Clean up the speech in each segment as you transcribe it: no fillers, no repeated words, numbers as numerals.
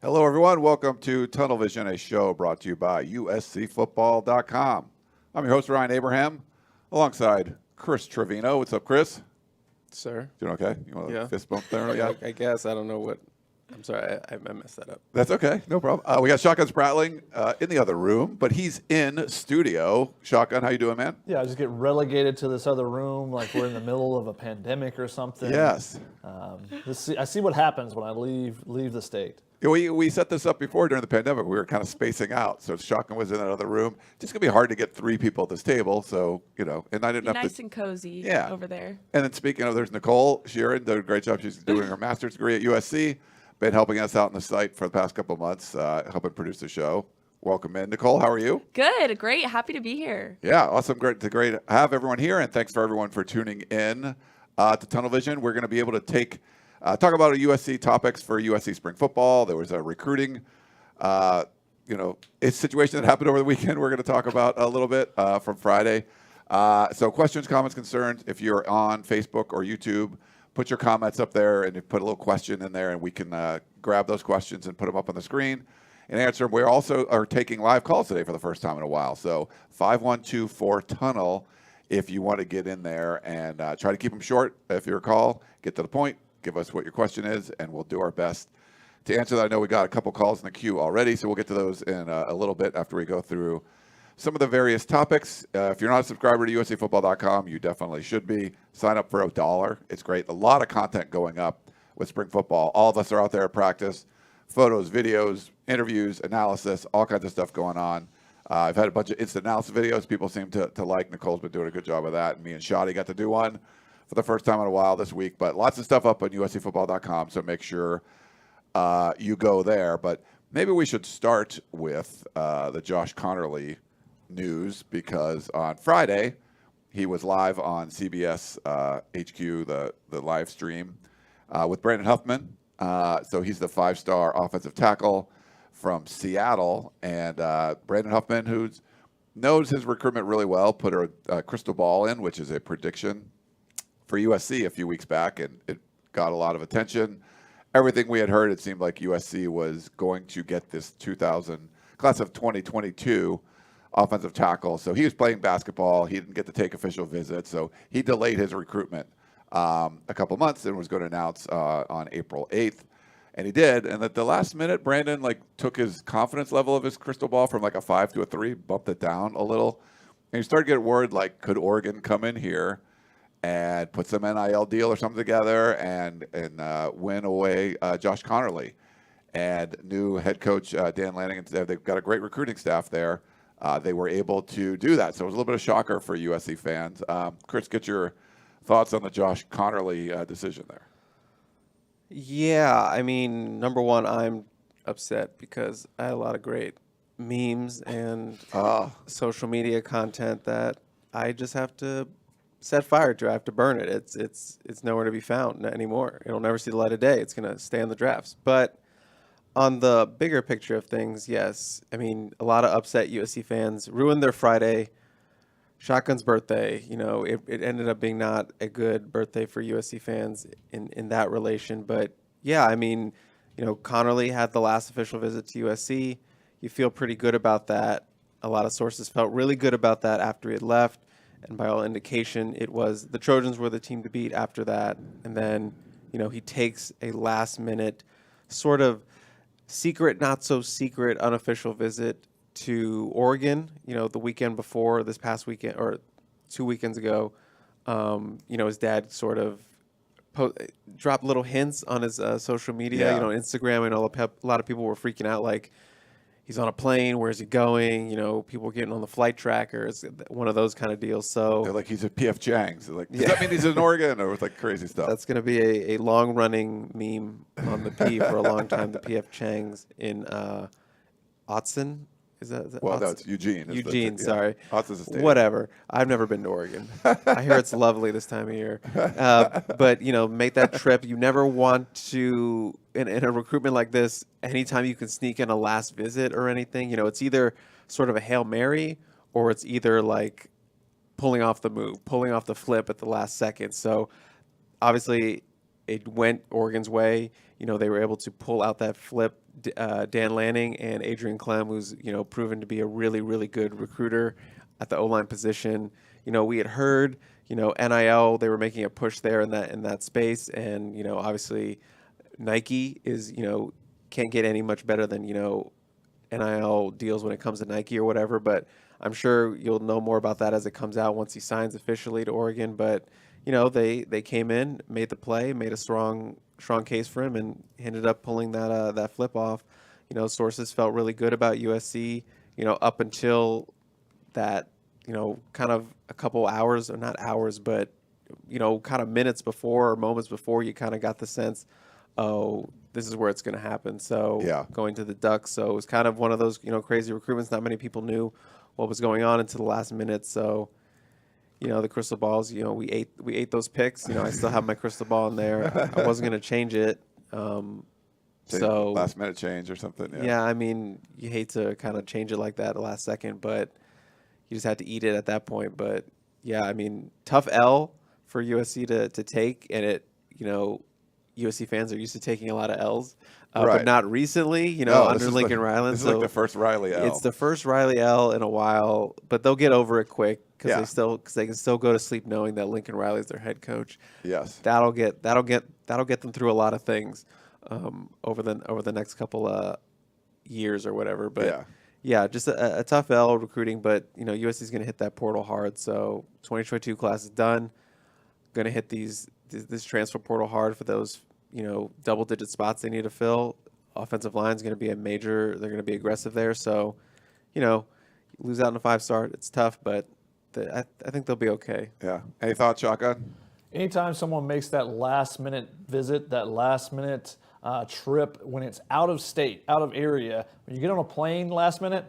Hello, everyone. Welcome to Tunnel Vision, a show brought to you by USCFootball.com. I'm your host, Ryan Abraham, alongside Chris Trevino. What's up, Chris? Sir? Doing okay? You want a fist bump there? Yeah. I guess. I don't know what. I'm sorry. I messed that up. That's okay. No problem. We got Shotgun Spratling in the other room, but he's in studio. Shotgun, how you doing, man? Yeah, I just get relegated to this other room like we're in the middle of a pandemic or something. Yes. I see what happens when I leave the state. Yeah, we set this up before during the pandemic. We were kind of spacing out. So Shotgun was in that other room. Just going to be hard to get three people at this table. So, and I didn't have nice to. and cozy over there. And then speaking of, there's Nicole Shearin, did a great job. She's doing her master's degree at USC. Been helping us out on the site for the past couple of months, helping produce the show. Welcome in, Nicole. How are you? Good, great, happy to be here. Yeah, awesome, great to have everyone here, and thanks for everyone for tuning in to Tunnel Vision. We're going to be able to talk about USC topics for USC spring football. There was a recruiting, a situation that happened over the weekend. We're going to talk about a little bit from Friday. So questions, comments, concerns. If you're on Facebook or YouTube, put your comments up there and you put a little question in there, and we can grab those questions and put them up on the screen and answer them. We also are taking live calls today for the first time in a while. So 512-4-TUNNEL if you want to get in there and try to keep them short. If you recall, get to the point, give us what your question is, and we'll do our best to answer that. I know we got a couple calls in the queue already, so we'll get to those in a little bit after we go through some of the various topics. If you're not a subscriber to USCFootball.com, you definitely should be. Sign up for $1. It's great. A lot of content going up with spring football. All of us are out there at practice. Photos, videos, interviews, analysis, all kinds of stuff going on. I've had a bunch of instant analysis videos people seem to like. Nicole's been doing a good job of that. And me and Shotty got to do one for the first time in a while this week. But lots of stuff up on USCFootball.com, so make sure you go there. But maybe we should start with the Josh Conerly news, because on Friday he was live on CBS HQ, the live stream with Brandon Huffman. So he's the five-star offensive tackle from Seattle, and Brandon Huffman, who knows his recruitment really well, put a crystal ball in, which is a prediction for USC a few weeks back, and it got a lot of attention. Everything we had heard, it seemed like USC was going to get this class of 2022 offensive tackle. So he was playing basketball. He didn't get to take official visits, so he delayed his recruitment a couple months and was going to announce on April 8th. And he did. And at the last minute, Brandon took his confidence level of his crystal ball from a 5 to a 3, bumped it down a little. And he started to get word could Oregon come in here and put some NIL deal or something together and win away Josh Conerly. And new head coach Dan Lanning, they've got a great recruiting staff there. They were able to do that. So it was a little bit of a shocker for USC fans. Chris, get your thoughts on the Josh Conerly decision there. Yeah, I mean, number one, I'm upset because I had a lot of great memes and social media content that I just have to set fire to. I have to burn it. It's nowhere to be found anymore. It'll never see the light of day. It's going to stay in the drafts. But on the bigger picture of things, yes. I mean, a lot of upset USC fans ruined their Friday. Shotgun's birthday, it ended up being not a good birthday for USC fans in that relation. But, yeah, I mean, Conerly had the last official visit to USC. You feel pretty good about that. A lot of sources felt really good about that after he had left. And by all indication, it was the Trojans were the team to beat after that. And then, he takes a last-minute sort of secret, not so secret, unofficial visit to Oregon, the weekend before this past weekend or 2 weekends ago. His dad sort of dropped little hints on his social media, Instagram. I know a lot of people were freaking out, he's on a plane, where's he going? People were getting on the flight tracker. It's one of those kind of deals. So they're he's at PF Chang's. They're does that mean he's in Oregon? Or it's crazy stuff. That's going to be a long-running meme on the P for a long time, the PF Chang's in Autzen. Is that well, no, it's Eugene. Eugene, sorry. Autzen's a state. Whatever. I've never been to Oregon. I hear it's lovely this time of year. But, make that trip. You never want to, in a recruitment like this, anytime you can sneak in a last visit or anything, it's either sort of a Hail Mary or it's either pulling off the move, pulling off the flip at the last second. So, obviously, it went Oregon's way. They were able to pull out that flip. Dan Lanning and Adrian Clem, who's proven to be a really, really good recruiter at the O-line position. We had heard NIL, they were making a push there in that space, and obviously Nike is can't get any much better than NIL deals when it comes to Nike or whatever. But I'm sure you'll know more about that as it comes out once he signs officially to Oregon. But they came in, made the play, made a strong case for him, and ended up pulling that flip off. Sources felt really good about USC. Up until that, kind of a couple hours, or not hours, but kind of minutes before or moments before, you kind of got the sense, oh, this is where it's going to happen. So going to the Ducks. So it was kind of one of those crazy recruitments. Not many people knew what was going on until the last minute. So the crystal balls, we ate those picks. I still have my crystal ball in there. I wasn't going to change it. So last minute change or something. Yeah, I mean, you hate to kind of change it like that at the last second, but you just had to eat it at that point. But yeah, I mean, tough L for USC to take, and USC fans are used to taking a lot of L's, but not recently, under Lincoln Riley. This is like the first Riley L. It's the first Riley L in a while, but they'll get over it quick because they can still go to sleep knowing that Lincoln Riley is their head coach. Yes, that'll get them through a lot of things over the next couple years or whatever. But just a tough L recruiting. But USC is going to hit that portal hard. So 2022 class is done. Going to hit this transfer portal hard for those double-digit spots they need to fill. Offensive line is going to be they're going to be aggressive there. So, lose out in a 5-star, it's tough, but I think they'll be okay. Yeah. Any thoughts, Shotgun? Anytime someone makes that last-minute visit, that last-minute trip, when it's out of state, out of area, when you get on a plane last minute,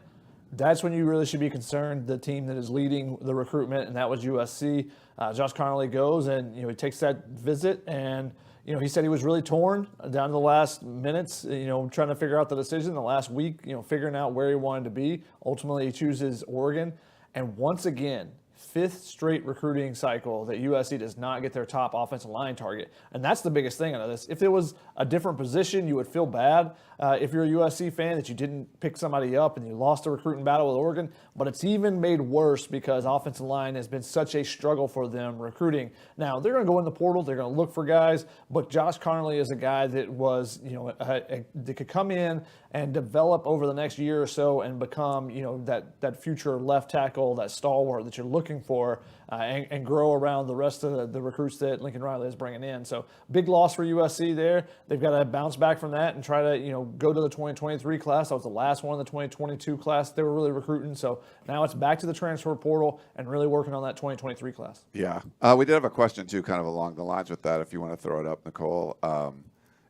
that's when you really should be concerned. The team that is leading the recruitment, and that was USC. Josh Conerly goes, and he takes that visit, and he said he was really torn down to the last minutes, trying to figure out the decision the last week, figuring out where he wanted to be. Ultimately, he chooses Oregon. And once again, 5th straight recruiting cycle that USC does not get their top offensive line target. And that's the biggest thing out of this. If it was a different position, you would feel bad if you're a USC fan that you didn't pick somebody up and you lost a recruiting battle with Oregon. But it's even made worse because offensive line has been such a struggle for them recruiting. Now, they're going to go in the portal. They're going to look for guys. But Josh Conerly is a guy that was, that could come in and develop over the next year or so and become, that future left tackle, that stalwart that you're looking for, and grow around the rest of the recruits that Lincoln Riley is bringing in. So big loss for USC there. They've got to bounce back from that and try to, go to the 2023 class. That was the last one of the 2022 class they were really recruiting. So now it's back to the transfer portal and really working on that 2023 class. Yeah. We did have a question, too, kind of along the lines with that, if you want to throw it up, Nicole.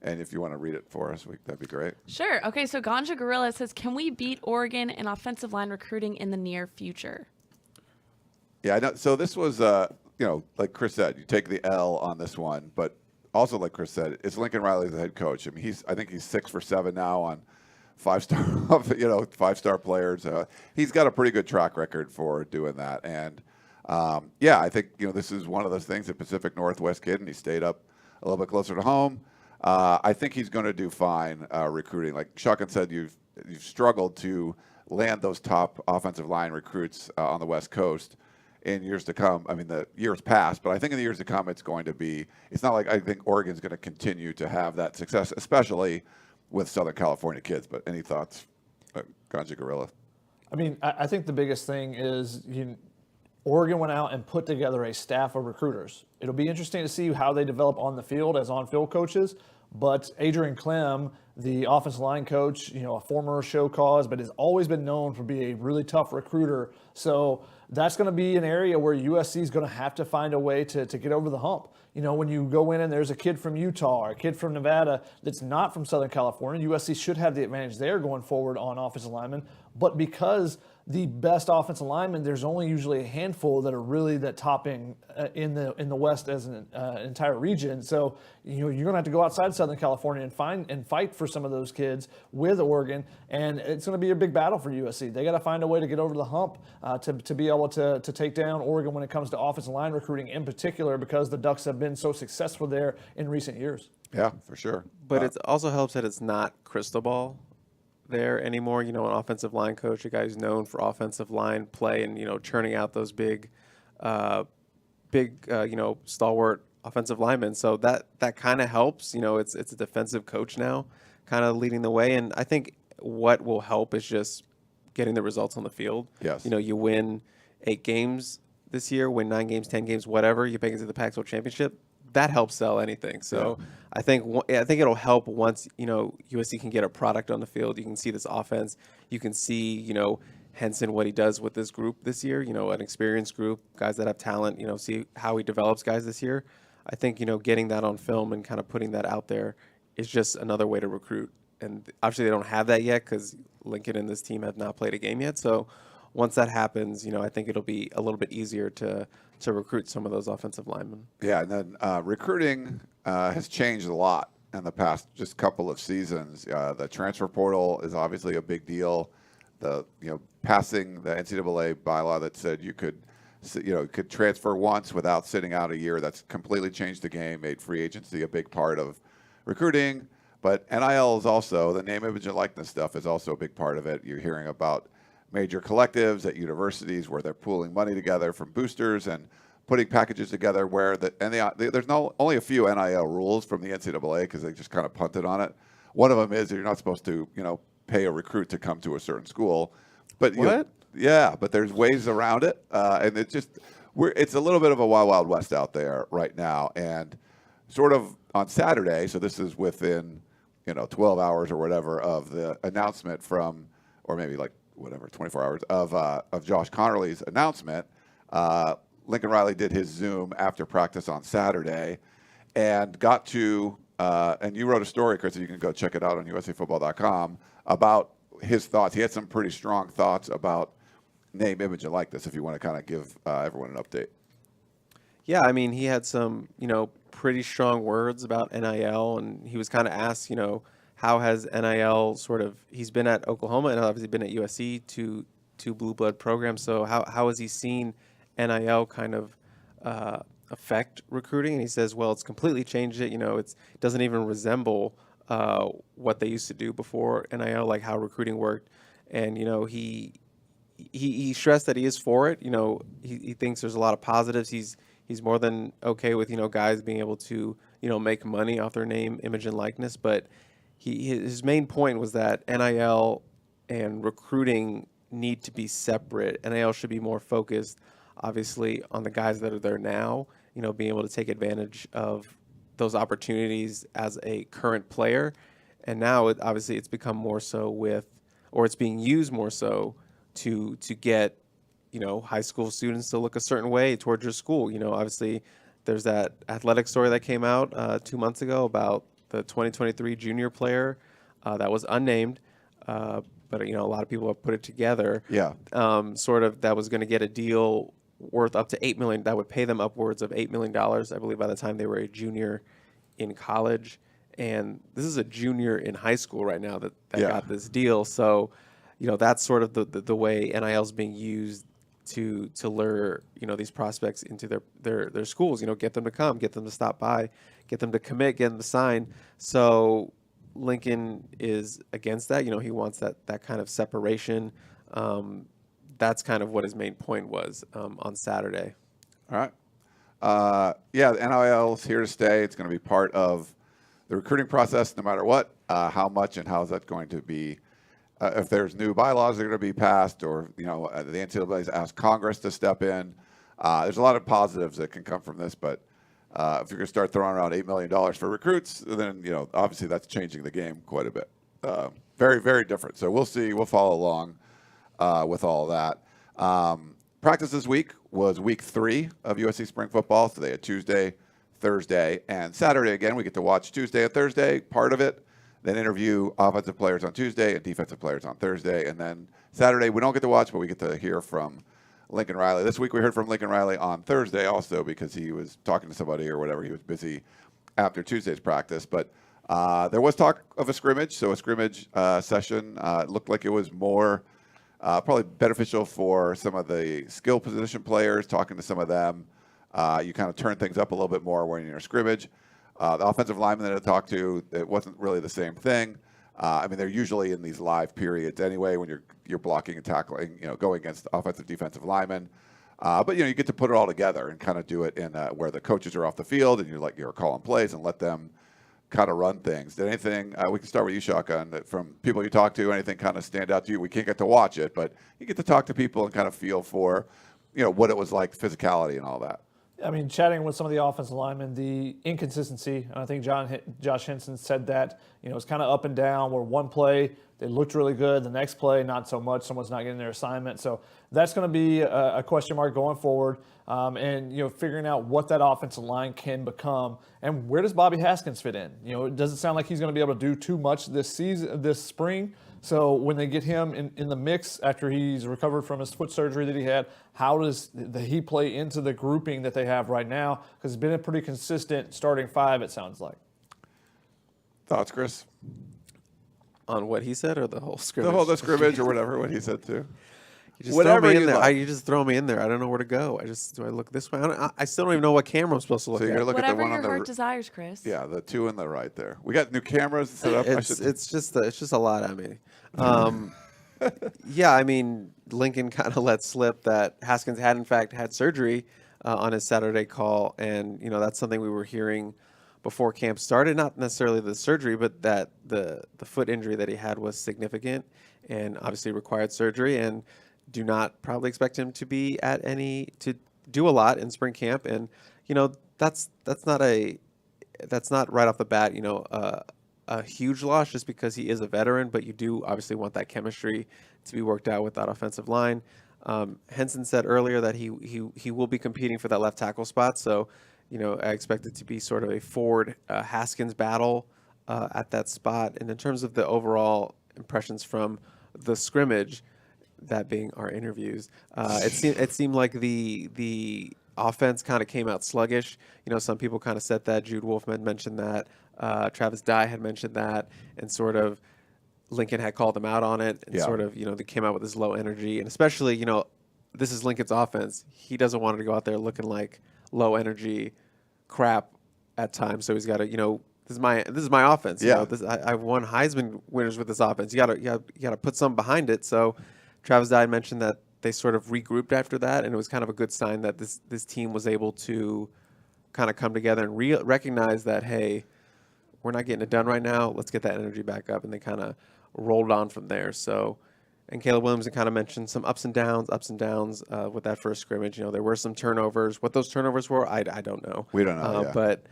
And if you want to read it for us, that'd be great. Sure. Okay, so Ganja Gorilla says, can we beat Oregon in offensive line recruiting in the near future? Yeah, I know. So this was, like Chris said, you take the L on this one, but also like Chris said, it's Lincoln Riley the head coach. I mean, I think he's 6 for 7 now on 5-star, 5-star players. He's got a pretty good track record for doing that. And I think, this is one of those things, a Pacific Northwest kid, and he stayed up a little bit closer to home. I think he's going to do fine recruiting. Like Shotgun said, you've struggled to land those top offensive line recruits on the West Coast in years to come. I mean, the years past, but I think in the years to come, it's not like I think Oregon's going to continue to have that success, especially with Southern California kids. But any thoughts, Ganja Gorilla? I mean, I think the biggest thing is Oregon went out and put together a staff of recruiters. It'll be interesting to see how they develop on the field as on-field coaches. But Adrian Clem, the offensive line coach, a former show cause, but has always been known for being a really tough recruiter. So that's going to be an area where USC is going to have to find a way to get over the hump. When you go in and there's a kid from Utah or a kid from Nevada that's not from Southern California, USC should have the advantage there going forward on offensive linemen. But because the best offensive linemen, there's only usually a handful that are really that topping in the West as an entire region. So you're going to have to go outside Southern California and fight for some of those kids with Oregon, and it's going to be a big battle for USC. They got to find a way to get over the hump to be able to take down Oregon when it comes to offensive line recruiting, in particular because the Ducks have been so successful there in recent years. Yeah, for sure. But it also helps that it's not crystal ball there anymore. An offensive line coach, a guy who's known for offensive line play and, churning out those big, stalwart offensive linemen. So that kind of helps. It's a defensive coach now kind of leading the way. And I think what will help is just getting the results on the field. Yes. You win 8 games this year, win 9 games, 10 games, whatever, you make it to the Pac-12 championship. That helps sell anything. So yeah. I think it'll help once USC can get a product on the field. You can see this offense. You can see Henson, what he does with this group this year. An experienced group, guys that have talent. See how he develops guys this year. I think getting that on film and kind of putting that out there is just another way to recruit. And obviously they don't have that yet because Lincoln and this team have not played a game yet. So once that happens, I think it'll be a little bit easier to recruit some of those offensive linemen. Yeah, and then recruiting has changed a lot in the past just couple of seasons. The transfer portal is obviously a big deal. Passing the NCAA bylaw that said you could transfer once without sitting out a year. That's completely changed the game, made free agency a big part of recruiting. But NIL is also, the name, image, and likeness stuff is also a big part of it. You're hearing about major collectives at universities where they're pooling money together from boosters and putting packages together where there's only a few NIL rules from the NCAA because they just kind of punted on it. One of them is that you're not supposed to, pay a recruit to come to a certain school. But but there's ways around it, and it's a little bit of a wild west out there right now. And sort of on Saturday, so this is within 12 hours or whatever of the announcement from, or maybe 24 hours of Josh Conerly's announcement. Lincoln Riley did his Zoom after practice on Saturday, and got to and you wrote a story, Chris, so you can go check it out on USAFootball.com about his thoughts. He had some pretty strong thoughts about name, image, and likeness. If you want to kind of give everyone an update. Yeah, I mean, he had some pretty strong words about NIL, and he was kind of asked, how has NIL he's been at Oklahoma and obviously been at USC, two blue blood programs. So how has he seen NIL kind of affect recruiting? And he says, well, it's completely changed it. It doesn't even resemble what they used to do before NIL, like how recruiting worked. And, he stressed that he is for it. He thinks there's a lot of positives. He's more than okay with, guys being able to, make money off their name, image, and likeness. But his main point was that NIL and recruiting need to be separate. NIL should be more focused, obviously, on the guys that are there now, being able to take advantage of those opportunities as a current player. And now, obviously, it's become more so it's being used more so to get, high school students to look a certain way towards your school. Obviously, there's that athletic story that came out 2 months ago about the 2023 junior player that was unnamed, but a lot of people have put it together. Yeah. That was going to get a deal worth up to $8 million. That would pay them upwards of $8 million, I believe, by the time they were a junior in college. And this is a junior in high school right now that got this deal. So, that's sort of the way NIL is being used to lure these prospects into their schools. Get them to come, get them to stop by, get them to commit, get them to sign. So Lincoln is against that. He wants that kind of separation. That's kind of what his main point was on Saturday. All right. The NIL is here to stay. It's going to be part of the recruiting process no matter what. How much and how is that going to be? If there's new bylaws that are going to be passed, or the NCAA has asked Congress to step in, there's a lot of positives that can come from this. But if you're going to start throwing around $8 million for recruits, then obviously that's changing the game quite a bit. Very, very different. So we'll see. We'll follow along with all of that. Practice this week was week 3 of USC spring football. So they had Tuesday, Thursday, and Saturday again. We get to watch Tuesday and Thursday, part of it. then interview offensive players on Tuesday and defensive players on Thursday. And then Saturday, we don't get to watch, but we get to hear from Lincoln Riley. This week we heard from Lincoln Riley on Thursday also because he was talking to somebody or whatever. He was busy after Tuesday's practice. But there was talk of a scrimmage. So a scrimmage session looked like it was more probably beneficial for some of the skill position players, talking to some of them. You kind of turn things up a little bit more when you're in a scrimmage. The offensive lineman that I talked to, it wasn't really the same thing. I mean, they're usually in these live periods anyway when you're blocking and tackling, going against offensive defensive linemen. But you get to put it all together and kind of do it in where the coaches are off the field and you're calling plays and let them kind of run things. Did anything? We can start with you, Shotgun. From people you talk to, anything kind of stand out to you? We can't get to watch it, but you get to talk to people and kind of feel for, what it was like, physicality and all that. I mean, chatting with some of the offensive linemen, the inconsistency, and I think Josh Henson said that, it's kind of up and down where one play, they looked really good. The next play, not so much. Someone's not getting their assignment. So that's going to be a question mark going forward. And, figuring out what that offensive line can become. And where does Bobby Haskins fit in? It doesn't sound like he's going to be able to do too much this spring. So when they get him in the mix after he's recovered from his foot surgery that he had, how does he play into the grouping that they have right now? Because it's been a pretty consistent starting five, it sounds like. Thoughts, Chris? On what he said or the whole scrimmage? The scrimmage or whatever, what he said too. You just Whatever throw me in you there. like. You just throw me in there. I don't know where to go. Do I look this way? I still don't even know what camera I'm supposed to look So you're at. gonna look at the Whatever one your on the heart desires, Chris. Yeah, the two on the right there. We got new cameras set up. It's just a lot on me. Yeah, I mean, Lincoln kind of let slip that Haskins had in fact had surgery on his Saturday call, and that's something we were hearing before camp started. Not necessarily the surgery, but that the foot injury that he had was significant and obviously required surgery. And do not probably expect him to be to do a lot in spring camp. And that's not right off the bat a huge loss just because he is a veteran, but you do obviously want that chemistry to be worked out with that offensive line. Henson said earlier that he will be competing for that left tackle spot, so I expect it to be sort of a Ford Haskins battle at that spot. And in terms of the overall impressions from the scrimmage, that being our interviews, it seemed like the offense kind of came out sluggish. Some people kind of said that. Jude Wolf had mentioned that. Travis Dye had mentioned that, and sort of Lincoln had called them out on it, and sort of they came out with this low energy, and especially this is Lincoln's offense. He doesn't want to go out there looking like low energy crap at times. So he's got to this is my offense. Yeah. I've won Heisman winners with this offense. You gotta put some behind it. So Travis Dye mentioned that they sort of regrouped after that, and it was kind of a good sign that this team was able to kind of come together and recognize that, hey, we're not getting it done right now. Let's get that energy back up, and they kind of rolled on from there. So, and Caleb Williamson kind of mentioned some ups and downs with that first scrimmage. There were some turnovers. What those turnovers were, I don't know. We don't know. But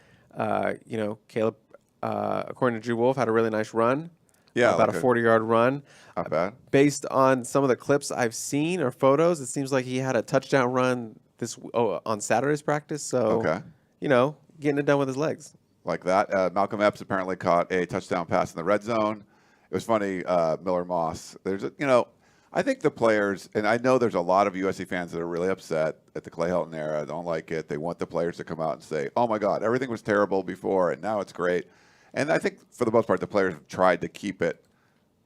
Caleb, according to Drew Wolf, had a really nice run. Yeah, about a 40-yard run. Not bad. Based on some of the clips I've seen or photos, it seems like he had a touchdown run on Saturday's practice. So, getting it done with his legs. Like that. Malcolm Epps apparently caught a touchdown pass in the red zone. It was funny, Miller Moss. I think the players, and I know there's a lot of USC fans that are really upset at the Clay Helton era, don't like it. They want the players to come out and say, oh my God, everything was terrible before and now it's great. And I think for the most part, the players have tried to keep it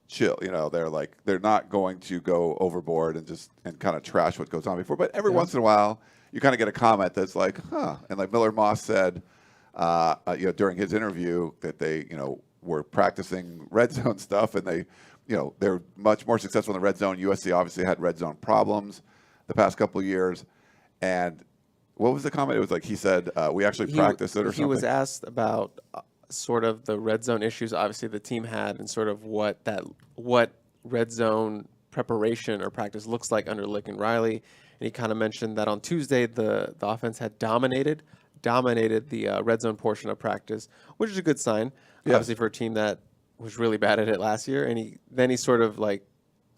chill. They're not going to go overboard and kind of trash what goes on before. But every once in a while, you kind of get a comment that's like, huh. And like Miller Moss said, during his interview that they, were practicing red zone stuff, and they're much more successful in the red zone. USC obviously had red zone problems the past couple of years. And what was the comment? It was like he said, we actually practiced it or something. He was asked about sort of the red zone issues obviously the team had, and sort of what red zone preparation or practice looks like under Lincoln Riley. And he kind of mentioned that on Tuesday the offense had dominated the red zone portion of practice, which is a good sign, obviously, for a team that was really bad at it last year. And he sort of like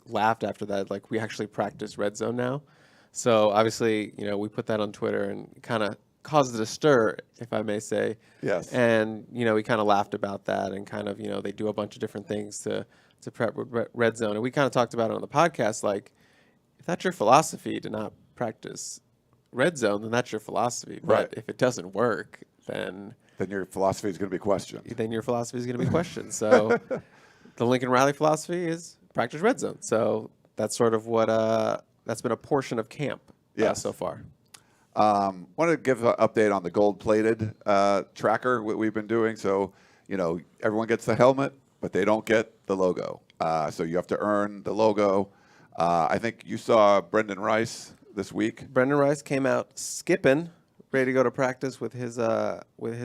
laughed after that, like, we actually practice red zone now. So obviously, we put that on Twitter and kind of caused it a stir, if I may say. Yes. And, we kind of laughed about that and kind of, they do a bunch of different things to prep red zone. And we kind of talked about it on the podcast, like, if that's your philosophy to not practice red zone, then that's your philosophy. But Right. if it doesn't work, then your philosophy is going to be questioned. Then your philosophy is going to be questioned. So the Lincoln Riley philosophy is practice red zone. So that's sort of what that's been a portion of camp so far. Want to give an update on the gold-plated tracker we've been doing. So, everyone gets the helmet, but they don't get the logo. So you have to earn the logo. I think you saw Brendan Rice this week. Brendan Rice came out skipping, ready to go to practice with his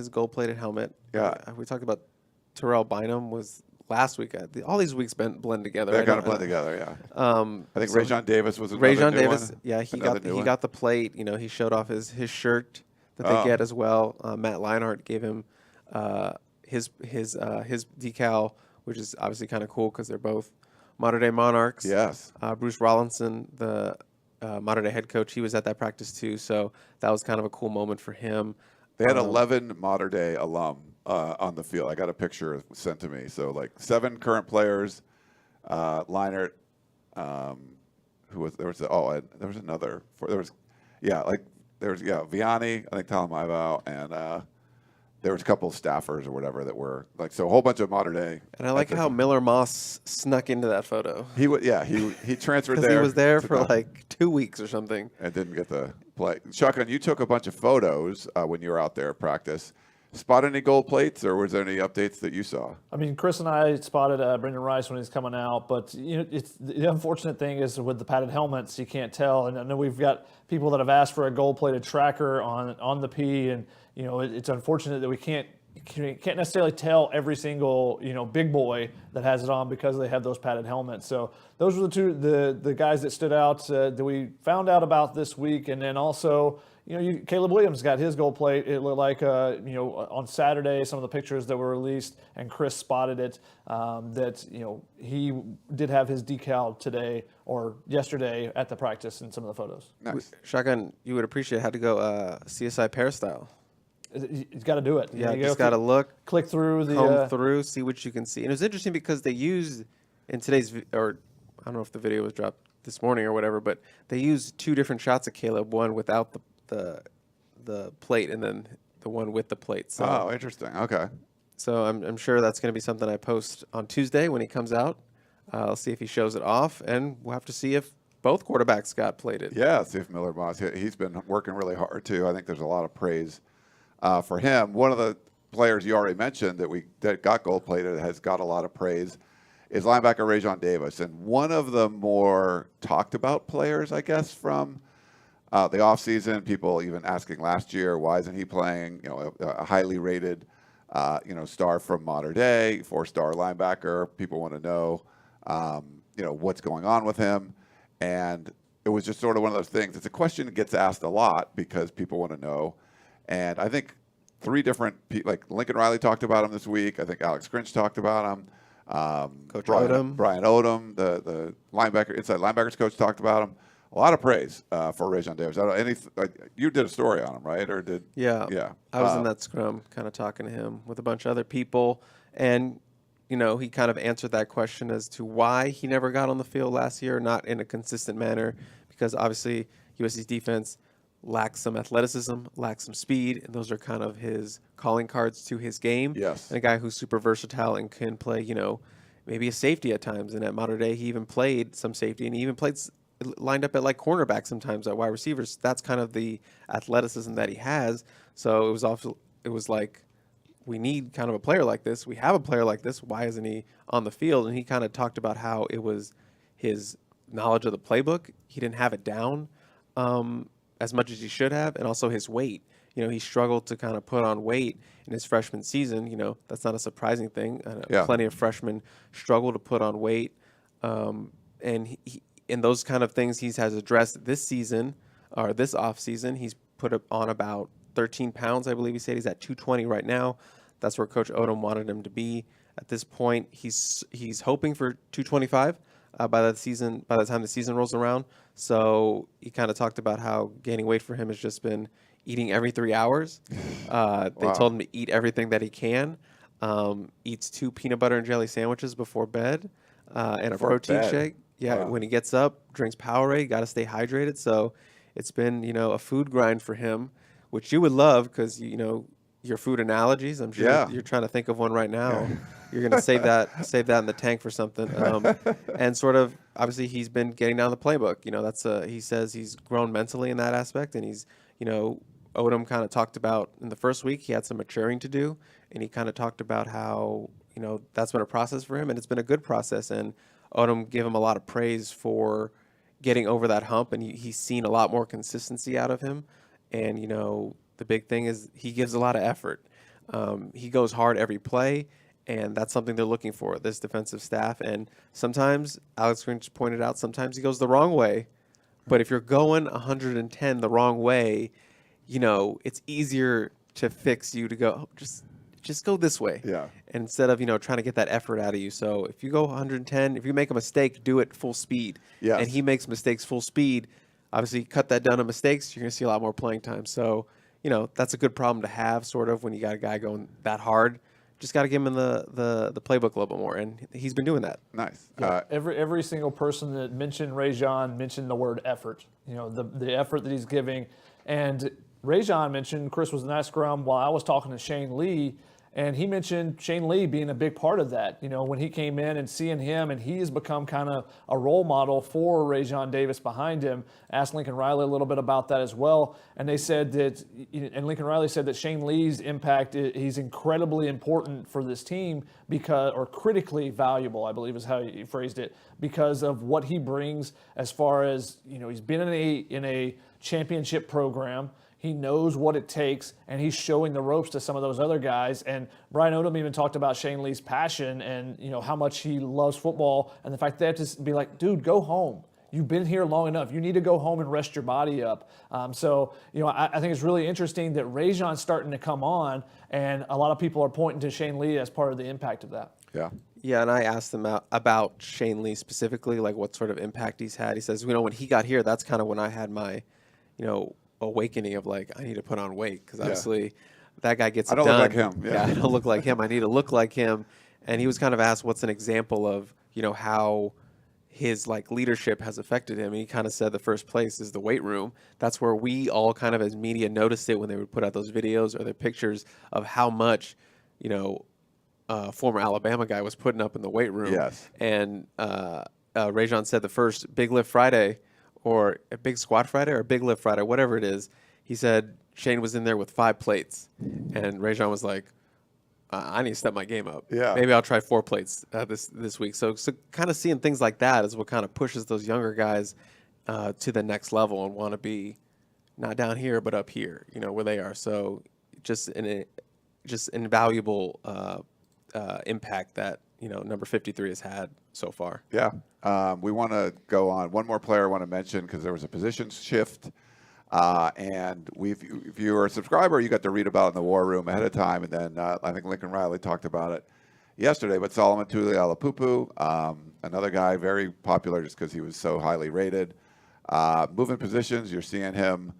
gold-plated helmet. Yeah. We talked about Terrell Bynum was last week. All these weeks blend together. They kind of blend together, yeah. I think Rajon Davis was another Rajon new Davis, one. yeah, he got the plate. He showed off his shirt that they get as well. Matt Leinart gave him his decal, which is obviously kind of cool because they're both Mater Dei Monarchs. Yes. Bruce Rollinson, the Mater Dei head coach, he was at that practice too, so that was kind of a cool moment for him. They had 11 Mater Dei alum on the field. I got a picture sent to me. So, like, 7 current players. Leinart, who was there was there was another. Vianney, I think Talamaiva, and there was a couple of staffers or whatever that were like, so a whole bunch of Mater Dei. And I like how Miller Moss snuck into that photo. He transferred there. Because he was there for like 2 weeks or something. And didn't get to play. Shotgun, you took a bunch of photos when you were out there at practice. Spot any gold plates, or was there any updates that you saw? I mean, Chris and I spotted Brendan Rice when he's coming out, but it's the unfortunate thing is with the padded helmets, you can't tell. And I know we've got people that have asked for a gold-plated tracker on the P, and it's unfortunate that we can't necessarily tell every single big boy that has it on because they have those padded helmets. So those were the guys that stood out that we found out about this week, and then also. Caleb Williams got his gold plate. It looked like, on Saturday, some of the pictures that were released, and Chris spotted it, that, he did have his decal today or yesterday at the practice in some of the photos. Nice. Shotgun, you would appreciate how to go CSI Peristyle. You've got to do it. Yeah, you just got to look, click through comb through, see what you can see. And it was interesting because they used in today's, or I don't know if the video was dropped this morning or whatever, but they used 2 different shots of Caleb, one without the plate and then the one with the plate. So, interesting. Okay. So I'm sure that's going to be something I post on Tuesday when he comes out. I'll see if he shows it off, and we'll have to see if both quarterbacks got plated. Yeah, see if Miller Moss. He's been working really hard too. I think there's a lot of praise for him. One of the players you already mentioned that got gold plated has got a lot of praise is linebacker Rajon Davis, and one of the more talked about players, I guess, from the offseason. People even asking last year, why isn't he playing? A highly rated, star from Mater Dei, 4-star linebacker. People want to know, what's going on with him. And it was just sort of one of those things. It's a question that gets asked a lot because people want to know. And I think 3 different people, like Lincoln Riley talked about him this week. I think Alex Grinch talked about him. Coach Brian Odom, the inside linebackers coach, talked about him. A lot of praise for Rajon Davis. You did a story on him, right? Or did? Yeah. I was in that scrum, kind of talking to him with a bunch of other people, and he kind of answered that question as to why he never got on the field last year, not in a consistent manner, because obviously USC's defense lacks some athleticism, lacks some speed, and those are kind of his calling cards to his game. Yes. And a guy who's super versatile and can play, maybe a safety at times. And at Mater Dei, he even played some safety, and he even lined up at like cornerback sometimes at wide receivers. That's kind of the athleticism that he has. So it was like, we need kind of a player like this. We have a player like this. Why isn't he on the field? And he kind of talked about how it was his knowledge of the playbook. He didn't have it down as much as he should have, and also his weight. He struggled to kind of put on weight in his freshman season. That's not a surprising thing. Plenty of freshmen struggle to put on weight. And in those kind of things he has addressed this season, or this offseason. He's put on about 13 pounds, I believe he said. He's at 220 right now. That's where Coach Odom wanted him to be. At this point, he's hoping for 225 by the time the season rolls around. So he kind of talked about how gaining weight for him has just been eating every 3 hours. They told him to eat everything that he can. Eats 2 peanut butter and jelly sandwiches before bed, and a protein shake. Yeah, when he gets up, drinks Powerade. Got to stay hydrated. So it's been, a food grind for him, which you would love because, your food analogies. I'm sure you're trying to think of one right now. Yeah. You're going to save that in the tank for something. And sort of, obviously, he's been getting down the playbook. He says he's grown mentally in that aspect, and he's, Odom kind of talked about in the first week he had some maturing to do, and he kind of talked about how, that's been a process for him, and it's been a good process. And Odom gave him a lot of praise for getting over that hump, and he's seen a lot more consistency out of him. And, the big thing is he gives a lot of effort. He goes hard every play, and that's something they're looking for, this defensive staff. And sometimes, Alex Grinch pointed out, sometimes he goes the wrong way. But if you're going 110 the wrong way, it's easier to fix you to go, just go this way. Yeah. Instead of, trying to get that effort out of you. So if you go 110, if you make a mistake, do it full speed. Yes. And he makes mistakes full speed. Obviously, cut that down to mistakes, you're going to see a lot more playing time. So, that's a good problem to have, sort of, when you got a guy going that hard. Just got to give him the playbook a little bit more, and he's been doing that. Nice. Yeah, every single person that mentioned Rajon mentioned the word effort. The effort that he's giving, and Rajon mentioned Chris was in that scrum while I was talking to Shane Lee. And he mentioned Shane Lee being a big part of that, when he came in and seeing him, and he has become kind of a role model for Rajon Davis behind him. Asked Lincoln Riley a little bit about that as well. And they said that, and Lincoln Riley said that Shane Lee's impact, he's incredibly important for this team or critically valuable, I believe is how he phrased it, because of what he brings as far as, he's been in a championship program. He knows what it takes, and he's showing the ropes to some of those other guys. And Brian Odom even talked about Shane Lee's passion and, how much he loves football, and the fact they have to be like, dude, go home. You've been here long enough. You need to go home and rest your body up. I think it's really interesting that Rajon's starting to come on, and a lot of people are pointing to Shane Lee as part of the impact of that. Yeah. Yeah, and I asked him about Shane Lee specifically, like what sort of impact he's had. He says, when he got here, that's kind of when I had my, awakening of like, I need to put on weight, because obviously that guy gets it done. I don't look like him. Yeah. I don't look like him. I need to look like him. And he was kind of asked what's an example of, how his like leadership has affected him. And he kind of said the first place is the weight room. That's where we all kind of as media noticed it when they would put out those videos or the pictures of how much, former Alabama guy was putting up in the weight room. Yes. And Rajon said the first Big Lift Friday, or a Big Squat Friday, or a Big Lift Friday, whatever it is, he said Shane was in there with 5 plates. And Rajon was like, I need to step my game up. Yeah. Maybe I'll try 4 plates this week. So kind of seeing things like that is what kind of pushes those younger guys to the next level and want to be not down here, but up here, where they are. So just an invaluable impact that, number 53 has had so far. Yeah. We want to go on. One more player I want to mention because there was a position shift. And if you were a subscriber, you got to read about it in the War Room ahead of time. And then I think Lincoln Riley talked about it yesterday. But Solomon Tulialapupu, another guy very popular just because he was so highly rated. Moving positions, you're seeing him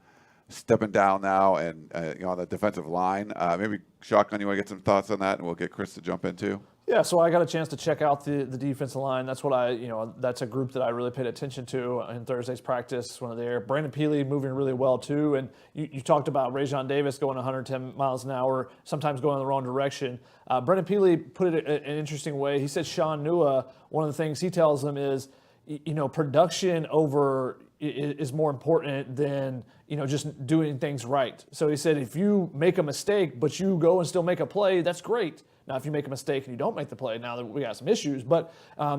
stepping down now and on the defensive line. Maybe Shotgun, you want to get some thoughts on that, and we'll get Chris to jump into. Yeah, so I got a chance to check out the defensive line. That's what that's a group that I really paid attention to in Thursday's practice when they're there. Brandon Peely moving really well too, and you talked about Rajon Davis going 110 miles an hour, sometimes going in the wrong direction. Brandon Peely put it in an interesting way. He said Sean Nua, one of the things he tells them is, production is more important than just doing things right. So he said if you make a mistake but you go and still make a play, that's great. Now, if you make a mistake and you don't make the play, now that we got some issues. But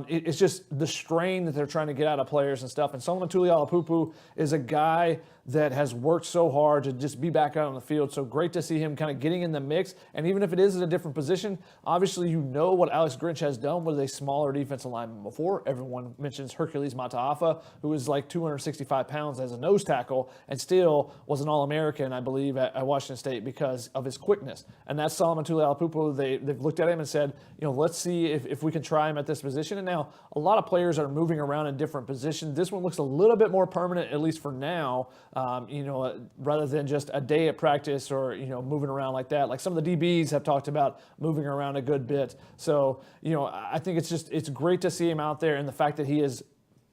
it's just the strain that they're trying to get out of players and stuff. And Solomon Tulialapupu is a guy that has worked so hard to just be back out on the field. So great to see him kind of getting in the mix. And even if it is in a different position, obviously what Alex Grinch has done with a smaller defensive lineman before. Everyone mentions Hercules Mataafa, who is like 265 pounds as a nose tackle, and still Steele was an All-American, I believe, at Washington State because of his quickness. And that's Solomon Tuliaupupu. They've looked at him and said, let's see if we can try him at this position. And now a lot of players are moving around in different positions. This one looks a little bit more permanent, at least for now, rather than just a day at practice or, moving around like that. Like some of the DBs have talked about moving around a good bit. So, I think it's great to see him out there, and the fact that he has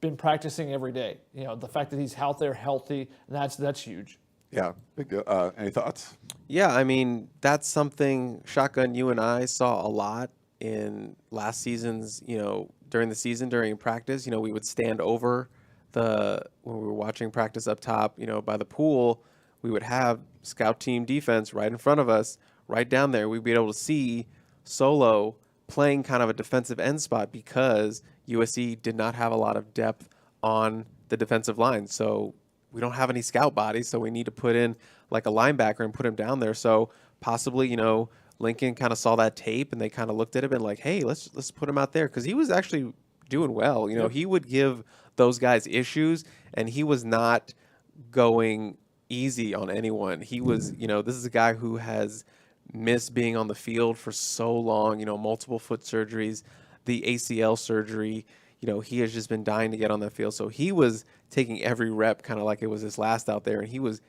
been practicing every day. The fact that he's out there healthy, that's huge. Yeah, big deal. Any thoughts? Yeah, I mean, that's something, Shotgun, you and I saw a lot in last season's, during the season, during practice. We would stand over when we were watching practice up top, by the pool, we would have scout team defense right in front of us, right down there. We'd be able to see Solo playing kind of a defensive end spot because USC did not have a lot of depth on the defensive line. So we don't have any scout bodies, so we need to put in like a linebacker and put him down there. So possibly, Lincoln kind of saw that tape and they kind of looked at him and like, hey, let's put him out there, because he was actually doing well. Yep. He would give those guys issues, and he was not going easy on anyone. He was, this is a guy who has missed being on the field for so long, multiple foot surgeries, the ACL surgery. He has just been dying to get on that field. So he was taking every rep kind of like it was his last out there, and he was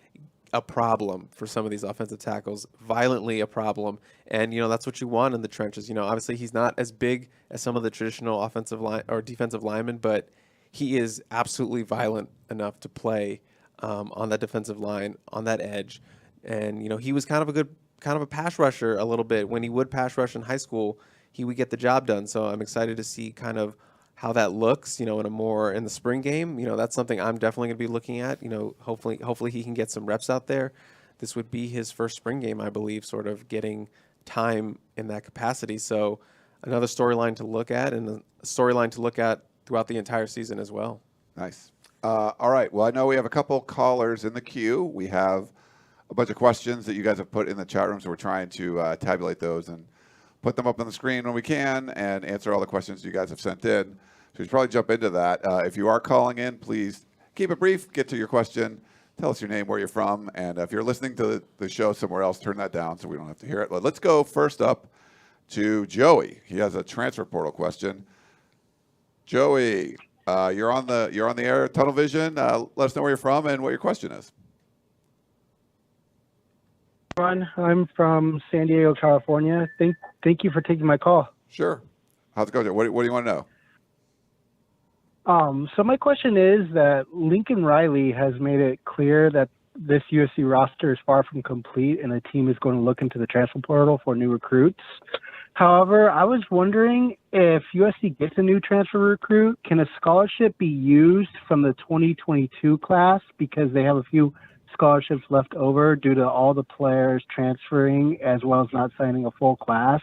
a problem for some of these offensive tackles, violently a problem. And, that's what you want in the trenches. Obviously he's not as big as some of the traditional offensive line or defensive linemen, but he is absolutely violent enough to play on that defensive line, on that edge. And, he was kind of a pass rusher a little bit. When he would pass rush in high school, he would get the job done. So I'm excited to see kind of how that looks, in the spring game. That's something I'm definitely going to be looking at. Hopefully he can get some reps out there. This would be his first spring game, I believe, sort of getting time in that capacity. So another storyline to look at, and a storyline to look at throughout the entire season as well. Nice. All right. Well, I know we have a couple callers in the queue. We have a bunch of questions that you guys have put in the chat room, so we're trying to tabulate those and put them up on the screen when we can and answer all the questions you guys have sent in. So we should probably jump into that. If you are calling in, please keep it brief, get to your question, tell us your name, where you're from, and if you're listening to the show somewhere else, turn that down so we don't have to hear it. Let's go first up to Joey. He has a transfer portal question. Joey, you're on the air, Tunnel Vision. Let us know where you're from and what your question is. I'm from San Diego, California. Thank you for taking my call. Sure. How's it going, Joe? What do you want to know? So my question is that Lincoln Riley has made it clear that this USC roster is far from complete and the team is going to look into the transfer portal for new recruits. However, I was wondering if USC gets a new transfer recruit, can a scholarship be used from the 2022 class because they have a few scholarships left over due to all the players transferring as well as not signing a full class?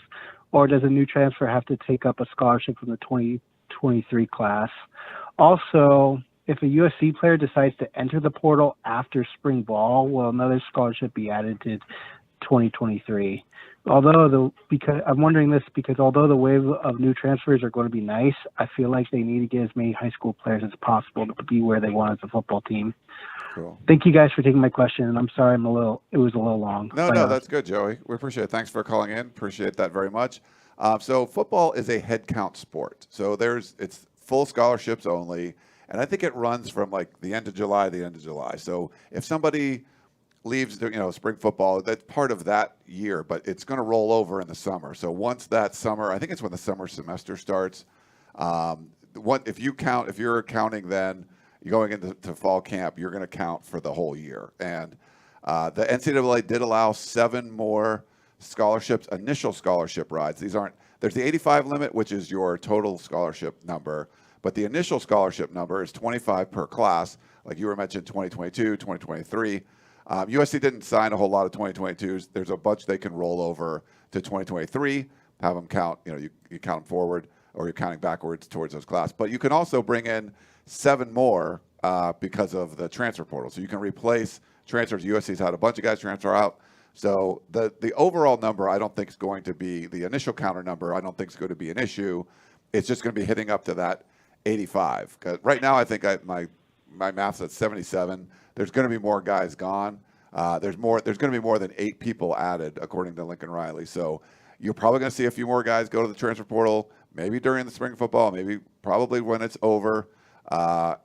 Or does a new transfer have to take up a scholarship from the 2023 class? Also, if a USC player decides to enter the portal after spring ball, will another scholarship be added to 2023? Because I'm wondering this because although the wave of new transfers are going to be nice, I feel like they need to get as many high school players as possible to be where they want as a football team. Cool. Thank you guys for taking my question, and I'm sorry it was a little long. No, that's good, Joey. We appreciate it. Thanks for calling in. Appreciate that very much. So football is a head count sport. So it's full scholarships only, and I think it runs from like the end of July to the end of July. So if somebody leaves, spring football, that's part of that year, but it's going to roll over in the summer. So once that summer, I think it's when the summer semester starts. If you're counting then you're going into fall camp, you're going to count for the whole year. And the NCAA did allow 7 more scholarships, initial scholarship rides. There's the 85 limit, which is your total scholarship number, but the initial scholarship number is 25 per class, like you were mentioned, 2022, 2023. USC didn't sign a whole lot of 2022s. There's a bunch they can roll over to 2023, have them count, you count them forward, or you're counting backwards towards those classes. But you can also bring in 7 more because of the transfer portal. So you can replace transfers. USC's had a bunch of guys transfer out. So the overall number, I don't think is going to be the initial counter number. I don't think is going to be an issue. It's just going to be hitting up to that 85. 'Cause right now, I think my my math says 77. There's going to be more guys gone. There's going to be more than 8 people added, according to Lincoln Riley. So you're probably going to see a few more guys go to the transfer portal, maybe during the spring football, maybe probably when it's over.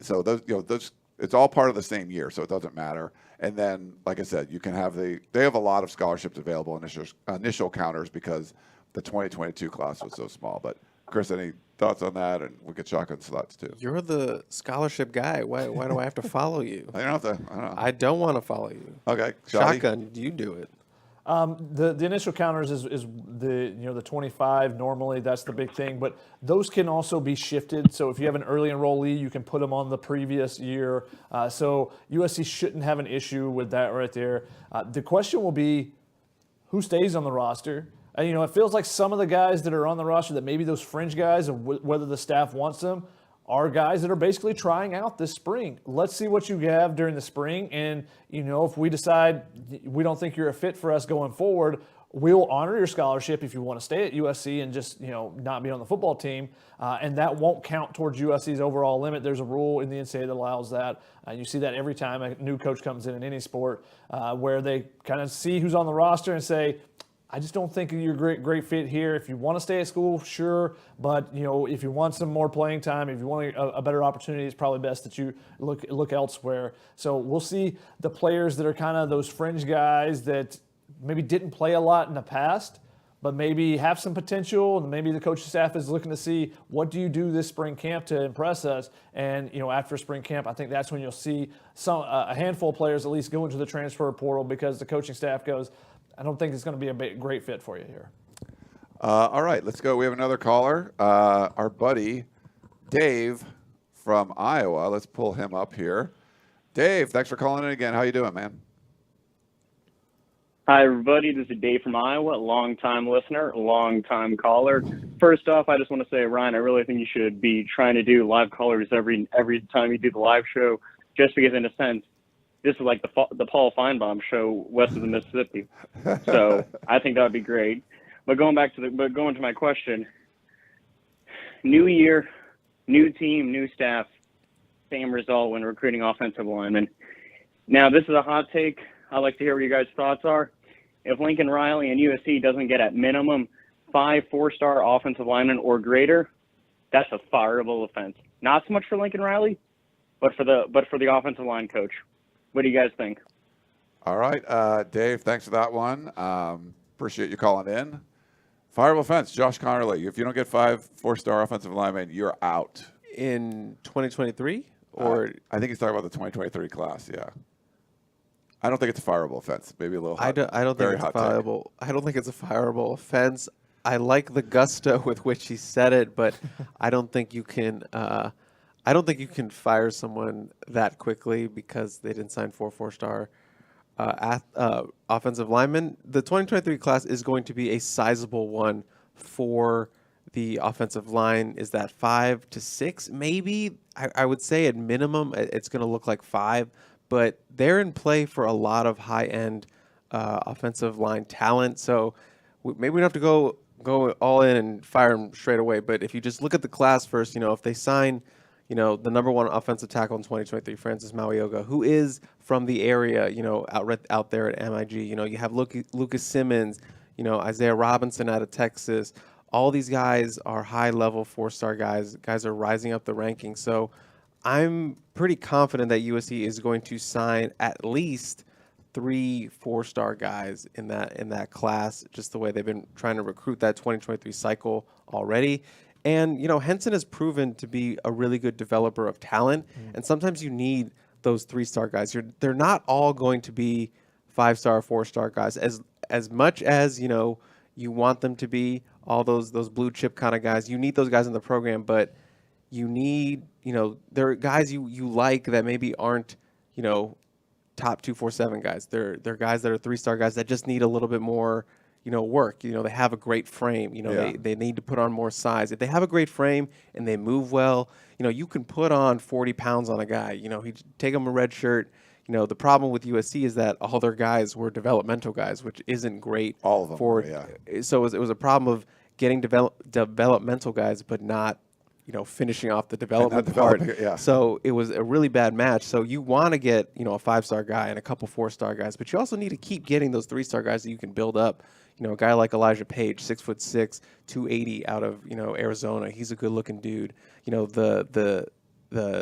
So those it's all part of the same year, so it doesn't matter. And then, like I said, you can have they have a lot of scholarships available, initial counters, because the 2022 class was so small. But Chris, any thoughts on that? And we could shotgun slots too. You're the scholarship guy. Why do I have to follow you? I don't have to. I don't know. I don't want to follow you. Okay, Shotgun, you do it. The initial counters is the 25 normally. That's the big thing, but those can also be shifted. So if you have an early enrollee, you can put them on the previous year. So USC shouldn't have an issue with that right there. The question will be, who stays on the roster? And, it feels like some of the guys that are on the roster, that maybe those fringe guys, and whether the staff wants them, are guys that are basically trying out this spring. Let's see what you have during the spring. And, if we decide we don't think you're a fit for us going forward, we'll honor your scholarship if you want to stay at USC and just, not be on the football team. And that won't count towards USC's overall limit. There's a rule in the NCAA that allows that. You see that every time a new coach comes in any sport, where they kind of see who's on the roster and say, I just don't think you're a great fit here. If you want to stay at school, sure. But, if you want some more playing time, if you want a better opportunity, it's probably best that you look elsewhere. So we'll see the players that are kind of those fringe guys that maybe didn't play a lot in the past, but maybe have some potential. And maybe the coaching staff is looking to see, what do you do this spring camp to impress us? And, after spring camp, I think that's when you'll see a handful of players at least go into the transfer portal, because the coaching staff goes, I don't think it's going to be a great fit for you here. All right, let's go. We have another caller, our buddy Dave from Iowa. Let's pull him up here. Dave, thanks for calling in again. How you doing, man? Hi, everybody. This is Dave from Iowa, long-time listener, long-time caller. First off, I just want to say, Ryan, I really think you should be trying to do live callers every time you do the live show, just because, in a sense, this is like the Paul Feinbaum show west of the Mississippi. So I think that would be great. But going to my question, new year, new team, new staff, same result when recruiting offensive linemen. Now, this is a hot take. I'd like to hear what you guys' thoughts are. If Lincoln Riley and USC doesn't get at minimum 5 4-star offensive linemen or greater, that's a fireable offense. Not so much for Lincoln Riley, but for the offensive line coach. What do you guys think? All right, Dave, thanks for that one. Appreciate you calling in. Fireable offense, Josh Conerly. If you don't get 5 4-star offensive linemen, you're out. In 2023? Or I think he's talking about the 2023 class, yeah. I don't think it's a fireable offense. Maybe a little hot. I don't think it's fireable. I don't think it's a fireable offense. I like the gusto with which he said it, but I don't think you can fire someone that quickly because they didn't sign 4 4-star offensive linemen. The 2023 class is going to be a sizable one for the offensive line. Is that 5 to 6? Maybe. I would say at minimum it's going to look like 5, but they're in play for a lot of high-end offensive line talent. So maybe we don't have to go all in and fire them straight away. But if you just look at the class first, if they sign, the number 1 offensive tackle in 2023, Francis Mauioga, who is from the area, out there at MIG. You have Lucas Simmons, Isaiah Robinson out of Texas. All these guys are high-level 4-star guys. Guys are rising up the rankings. So I'm pretty confident that USC is going to sign at least 3 4-star guys in that class, just the way they've been trying to recruit that 2023 cycle already. And, Henson has proven to be a really good developer of talent. And sometimes you need those 3-star guys. They're not all going to be 5-star, 4-star guys. As much as, you want them to be all those blue chip kind of guys. You need those guys in the program, but you need, there are guys you like that maybe aren't, top 247 guys. They're guys that are 3-star guys that just need a little bit more, work. They have a great frame. They need to put on more size. If they have a great frame and they move well, you can put on 40 pounds on a guy. He take him a red shirt. The problem with USC is that all their guys were developmental guys, which isn't great. All of them. So it was a problem of getting developmental guys, but not finishing off the development not part. developing it, yeah. So it was a really bad match. So you want to get, a 5-star guy and a couple 4-star guys, but you also need to keep getting those 3-star guys that you can build up. A guy like Elijah Page, 6'6", 280 out of, Arizona. He's a good looking dude. The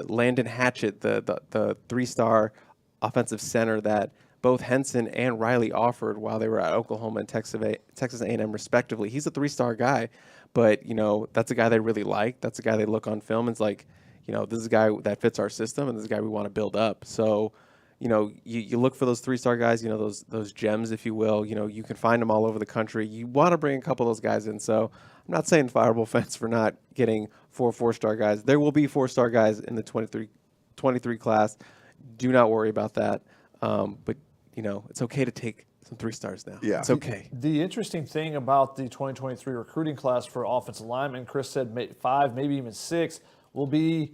Landon Hatchett, the 3-star offensive center that both Henson and Riley offered while they were at Oklahoma and Texas A&M respectively. He's a 3-star guy, but that's a guy they really like. That's a guy they look on film and it's like, this is a guy that fits our system and this is a guy we want to build up. So, you look for those 3-star guys, those gems, if you will. You can find them all over the country. You want to bring a couple of those guys in. So I'm not saying fireable offense for not getting 4-star guys. There will be 4-star guys in the 23 class. Do not worry about that. But it's okay to take some 3-stars now. Yeah. It's okay. The interesting thing about the 2023 recruiting class for offensive linemen, Chris said 5, maybe even 6, will be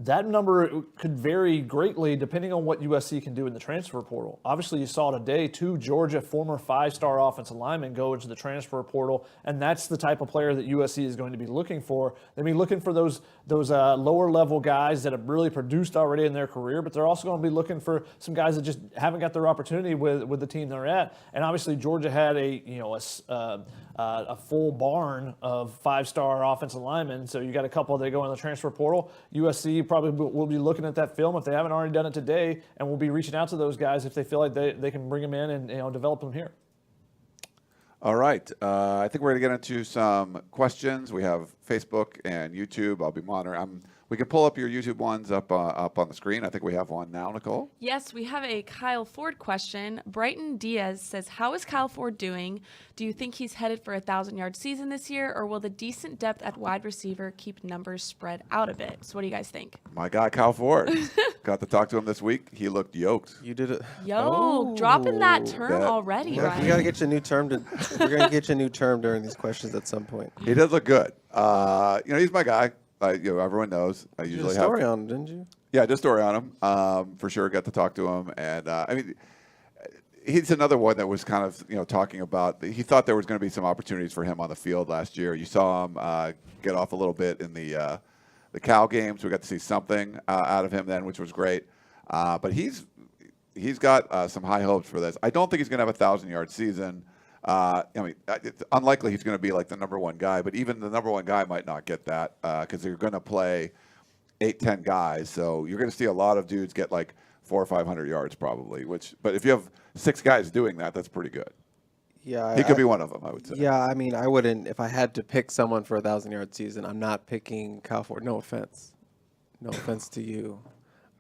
that number could vary greatly depending on what USC can do in the transfer portal. Obviously, you saw today 2 Georgia former 5-star offensive linemen go into the transfer portal, and that's the type of player that USC is going to be looking for. They'll be looking for those lower-level guys that have really produced already in their career, but they're also going to be looking for some guys that just haven't got their opportunity with the team they're at. And obviously, Georgia had a full barn of 5-star offensive linemen, so you got a couple that go in the transfer portal. USC probably will be looking at that film if they haven't already done it today, and will be reaching out to those guys if they feel like they can bring them in and develop them here. All right. I think we're going to get into some questions. We have Facebook and YouTube. I'll be monitoring. We can pull up your YouTube ones up on the screen. I think we have one now, Nicole. Yes, we have a Kyle Ford question. Brighton Diaz says, how is Kyle Ford doing? Do you think he's headed for a 1,000-yard season this year, or will the decent depth at wide receiver keep numbers spread out a bit? So what do you guys think? My guy, Kyle Ford. Got to talk to him this week. He looked yoked. You did it. Dropping that term that- already, Yeah, Ryan. We got to get you a new term. We're going to get you a new term during these questions at some point. He does look good. He's my guy. Everyone knows. I You did usually a story have. on him, didn't you? Yeah, I did a story on him. For sure, got to talk to him, and he's another one that was kind of talking about. He thought there was going to be some opportunities for him on the field last year. You saw him get off a little bit in the Cal games. We got to see something out of him then, which was great. But he's got some high hopes for this. I don't think he's going to have a 1,000-yard season. It's unlikely he's going to be like the number 1 guy, but even the number 1 guy might not get that because they're going to play 8-10 guys. So you're going to see a lot of dudes get like 400 or 500 yards probably. But if you have 6 guys doing that, that's pretty good. Yeah, He could be one of them, I would say. Yeah, I mean, I wouldn't. If I had to pick someone for a 1,000-yard season, I'm not picking Kyle Ford. No offense to you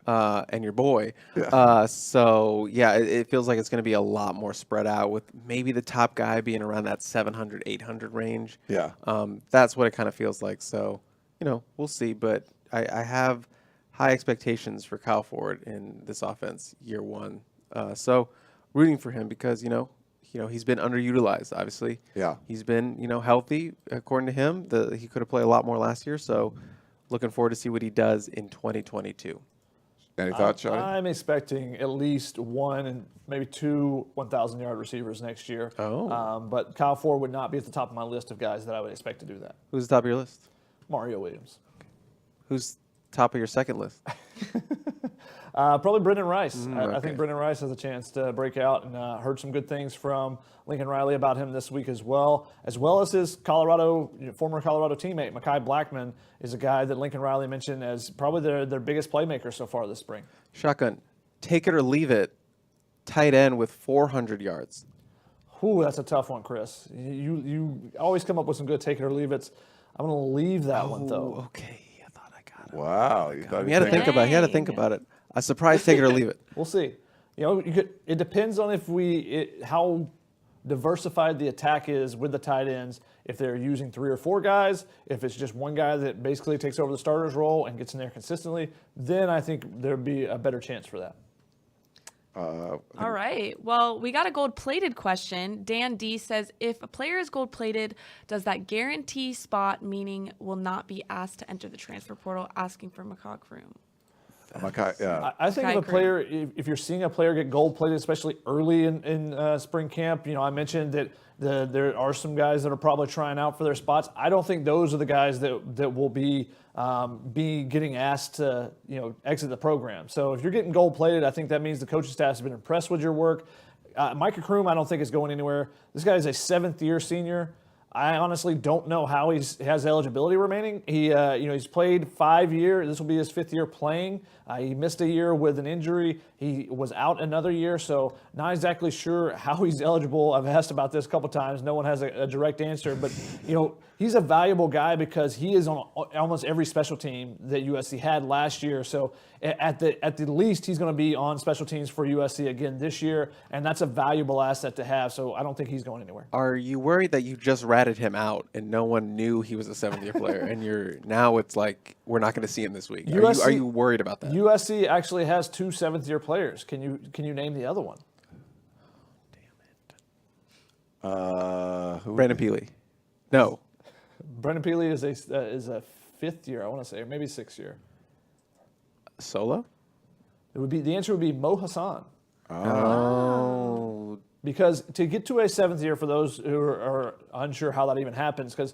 and your boy. Yeah. So yeah, it feels like it's going to be a lot more spread out with maybe the top guy being around that 700, 800 range. Yeah. That's what it kind of feels like. So we'll see. But I have high expectations for Kyle Ford in this offense year 1. So rooting for him because he's been underutilized. Obviously. Yeah. He's been healthy according to him. He could have played a lot more last year. So looking forward to see what he does in 2022. Any thoughts, Shadi? I'm expecting at least 1 and maybe 2 1,000-yard receivers next year. But Kyle Ford would not be at the top of my list of guys that I would expect to do that. Who's the top of your list? Mario Williams. Who's top of your second list? Probably Brendan Rice. I okay. think Brendan Rice has a chance to break out, and heard some good things from Lincoln Riley about him this week as well as his former Colorado teammate, Mekhi Blackman, is a guy that Lincoln Riley mentioned as probably their biggest playmaker so far this spring. Shotgun. Take it or leave it. Tight end with 400 yards. Ooh, that's a tough one, Chris. You always come up with some good take it or leave it. I'm going to leave that one, though. Okay. I thought I got it. Wow. You thought He had to think about it. He had to think about it. A surprise take it or leave it. We'll see. It depends on how diversified the attack is with the tight ends. If they're using 3 or 4 guys, if it's just one guy that basically takes over the starter's role and gets in there consistently, then I think there'd be a better chance for that. All right. Well, we got a gold-plated question. Dan D says, if a player is gold-plated, does that guarantee spot, meaning will not be asked to enter the transfer portal, asking for McCock room? I think if a player, if you're seeing a player get gold-plated, especially early in spring camp, I mentioned that there are some guys that are probably trying out for their spots. I don't think those are the guys that will be getting asked to exit the program. So if you're getting gold-plated, I think that means the coaching staff has been impressed with your work. Micah Kroom, I don't think is going anywhere. This guy is a seventh-year senior. I honestly don't know how he has eligibility remaining. He's played 5 years. This will be his 5th year playing. He missed a year with an injury. He was out another year, so not exactly sure how he's eligible. I've asked about this a couple times. No one has a direct answer, but he's a valuable guy because he is on almost every special team that USC had last year. So at the least, he's going to be on special teams for USC again this year, and that's a valuable asset to have. So I don't think he's going anywhere. Are you worried that you just ratted him out and no one knew he was a 7th-year player, and now it's like we're not going to see him this week? Are you worried about that? USC actually has 2 7th-year players. Can you name the other one? Brandon Peely. No. Brandon Peely is a 5th year, I want to say, or maybe 6th year. Solo? The answer would be Mo Hassan. Oh. Because to get to a 7th year, for those who are unsure how that even happens, because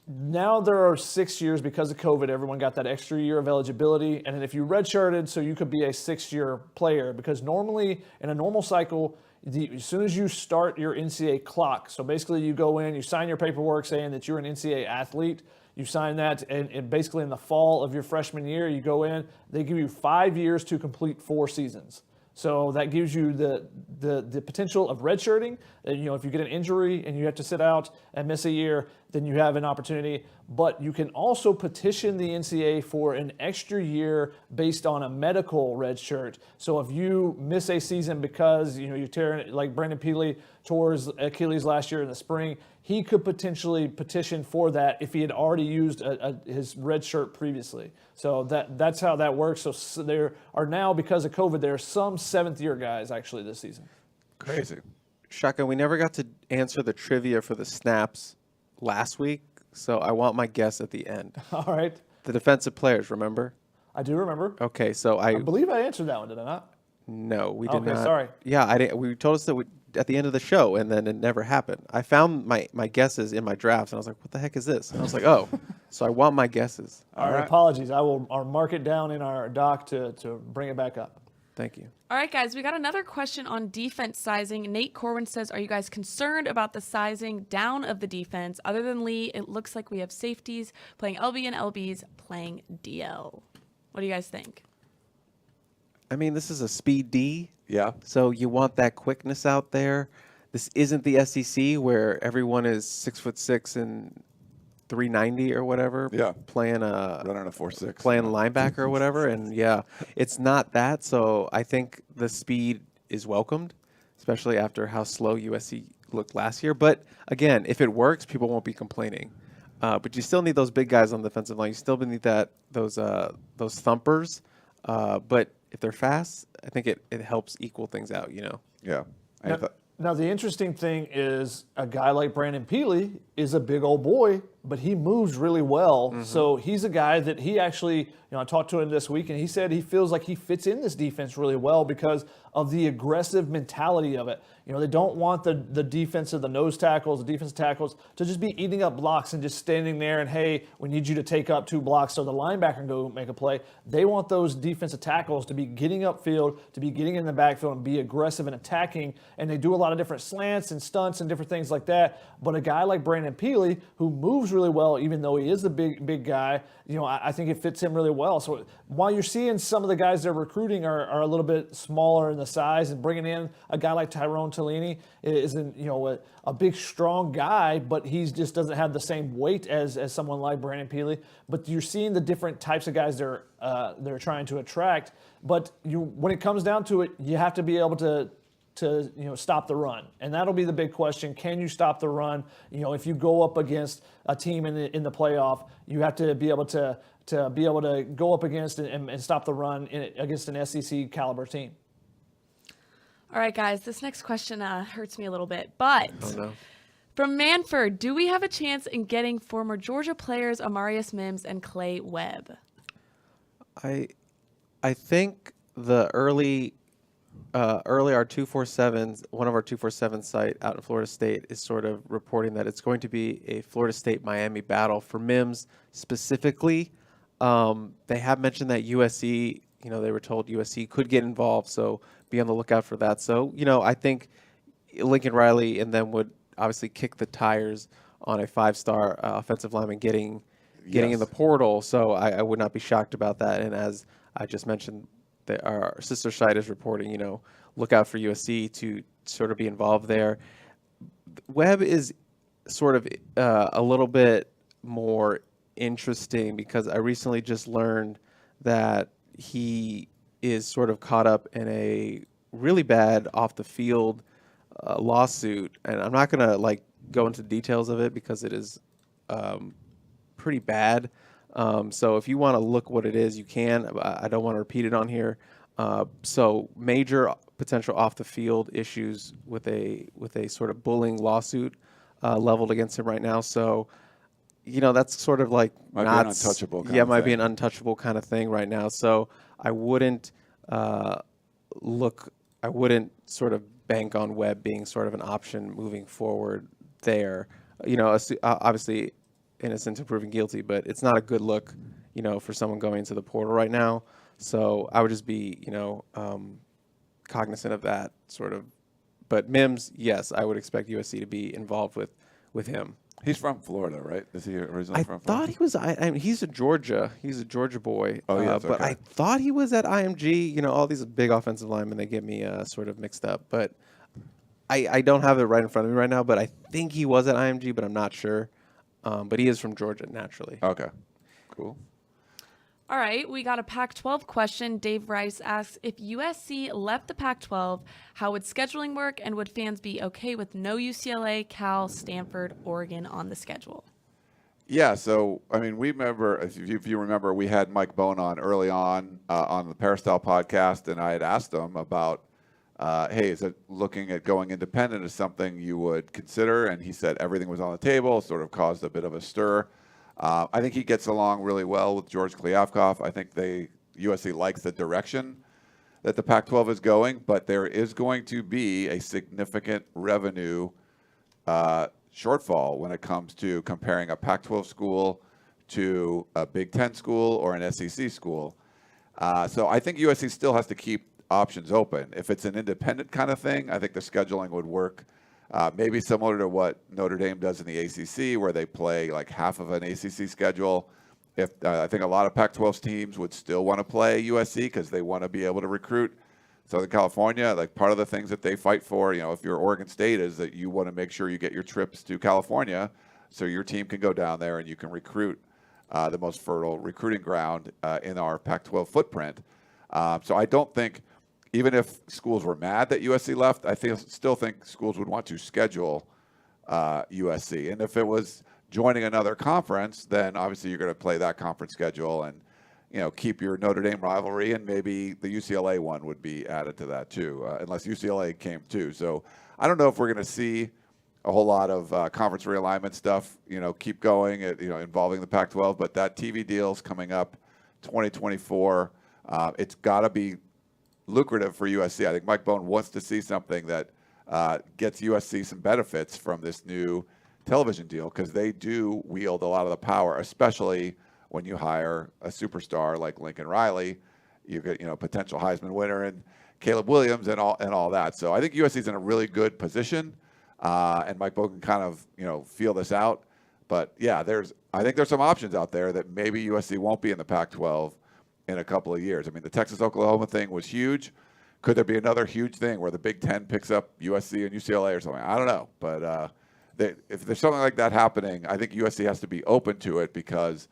now there are 6 years because of COVID. Everyone got that extra year of eligibility, and then if you redshirted, so you could be a 6-year player. Because normally in a normal cycle, as soon as you start your NCAA clock, so basically you go in, you sign your paperwork saying that you're an NCAA athlete. You sign that, and basically in the fall of your freshman year, you go in. They give you 5 years to complete 4 seasons. So that gives you the potential of redshirting. If you get an injury and you have to sit out and miss a year, then you have an opportunity. But you can also petition the NCAA for an extra year based on a medical redshirt. So if you miss a season because you're tearing, like Brandon Peely tore his Achilles last year in the spring, he could potentially petition for that if he had already used his red shirt previously. So that's how that works. So there are now, because of COVID, there are some 7th-year guys actually this season. Crazy. Shaka, we never got to answer the trivia for the snaps last week, so I want my guess at the end. All right. The defensive players, remember? I do remember. Okay, so I believe I answered that one, did I not? No, we did not. Okay, sorry. Yeah, I didn't. We told us that at the end of the show, and then it never happened. I found my guesses in my drafts, and I was like, what the heck is this? And I was like, oh. So I want my guesses. All right. Apologies. I'll mark it down in our doc to bring it back up. Thank you. All right, guys, we got another question on defense sizing. Nate Corwin says, are you guys concerned about the sizing down of the defense? Other than Lee, it looks like we have safeties playing LB and LBs playing DL. What do you guys think? I mean, this is a speed D. Yeah. So you want that quickness out there. This isn't the SEC where everyone is 6'6" and 390 or whatever. Yeah. Playing running a 4.6. Playing linebacker or whatever. And yeah, it's not that. So I think the speed is welcomed, especially after how slow USC looked last year. But again, if it works, people won't be complaining. But you still need those big guys on the defensive line. You still need those thumpers. But if they're fast, I think it helps equal things out, Yeah. Now, the interesting thing is a guy like Brandon Peely is a big old boy, but he moves really well. Mm-hmm. So he's a guy that he actually, I talked to him this week, and he said he feels like he fits in this defense really well because of the aggressive mentality of it. They don't want the defensive, the nose tackles, the defensive tackles to just be eating up blocks and just standing there and, hey, we need you to take up 2 blocks so the linebacker can go make a play. They want those defensive tackles to be getting upfield, to be getting in the backfield and be aggressive and attacking. And they do a lot of different slants and stunts and different things like that. But a guy like Brandon Peely, who moves really well, even though he is a big guy, I think it fits him really well. So while you're seeing some of the guys they're recruiting are a little bit smaller in the size, and bringing in a guy like Tyrone Tellini is a big, strong guy, but he just doesn't have the same weight as someone like Brandon Peely. But you're seeing the different types of guys they're trying to attract. But when it comes down to it, you have to be able to stop the run, and that'll be the big question. Can you stop the run? If you go up against a team in the playoff, you have to be able to go up against and stop the run against an SEC caliber team. All right, guys, this next question hurts me a little bit, but from Manford, do we have a chance in getting former Georgia players Amarius Mims and Clay Webb? I think the early our 247s, one of our 247 site out in Florida State is sort of reporting that it's going to be a Florida State Miami battle for Mims specifically. They have mentioned that USC, they were told USC could get involved, so be on the lookout for that. So, I think Lincoln Riley and them would obviously kick the tires on a 5-star offensive lineman getting in the portal. So I would not be shocked about that. And as I just mentioned, our sister site is reporting, look out for USC to sort of be involved there. Webb is sort of a little bit more interesting because I recently just learned that he is sort of caught up in a really bad off the field lawsuit, and I'm not gonna go into details of it because it is pretty bad. So if you want to look what it is, you can. I don't want to repeat it on here. So major potential off the field issues with a sort of bullying lawsuit leveled against him right now. So that's sort of like Might not be an untouchable kind yeah, of might be thing. an untouchable kind of thing right now. So I wouldn't sort of bank on Webb being sort of an option moving forward there. Obviously innocent until proven guilty, but it's not a good look, for someone going into the portal right now. So I would just be, cognizant of that sort of. But Mims, yes, I would expect USC to be involved with him. He's from Florida, right? Is he originally I from Florida? thought he was. I mean, he's a Georgia boy. Oh, yes, but okay. I thought he was at IMG. All these big offensive linemen, they get me sort of mixed up. But I don't have it right in front of me right now. But I think he was at IMG, but I'm not sure. But he is from Georgia naturally. Okay, cool. All right, we got a Pac-12 question. Dave Rice asks, if USC left the Pac-12, how would scheduling work, and would fans be okay with no UCLA, Cal, Stanford, Oregon on the schedule? Yeah, so I mean, we remember if you remember, we had Mike Bone on early on the Peristyle podcast, and I had asked him about, hey, is it looking at going independent is something you would consider? And he said everything was on the table. Sort of caused a bit of a stir. I think he gets along really well with George Kliavkoff. I think USC likes the direction that the Pac-12 is going, but there is going to be a significant revenue shortfall when it comes to comparing a Pac-12 school to a Big Ten school or an SEC school. So I think USC still has to keep options open. If it's an independent kind of thing, I think the scheduling would work. Maybe similar to what Notre Dame does in the ACC, where they play like half of an ACC schedule. I think a lot of Pac-12 teams would still want to play USC because they want to be able to recruit Southern California. Like part of the things that they fight for, if you're Oregon State, is that you want to make sure you get your trips to California so your team can go down there and you can recruit the most fertile recruiting ground in our Pac-12 footprint. So I don't think, even if schools were mad that USC left, I still think schools would want to schedule USC. And if it was joining another conference, then obviously you're going to play that conference schedule and keep your Notre Dame rivalry, and maybe the UCLA one would be added to that too, unless UCLA came too. So I don't know if we're going to see a whole lot of conference realignment stuff, keep going, involving the Pac-12. But that TV deal's coming up 2024. It's got to be lucrative for USC. I think Mike Bone wants to see something that gets USC some benefits from this new television deal, because they do wield a lot of the power, especially when you hire a superstar like Lincoln Riley. You get potential Heisman winner and Caleb Williams and all that. So I think USC's in a really good position, and Mike Bone can kind of feel this out. But yeah, I think there's some options out there that maybe USC won't be in the Pac-12 in a couple of years. I mean, the Texas-Oklahoma thing was huge. Could there be another huge thing where the Big Ten picks up USC and UCLA or something? I don't know. But if there's something like that happening, I think USC has to be open to it, because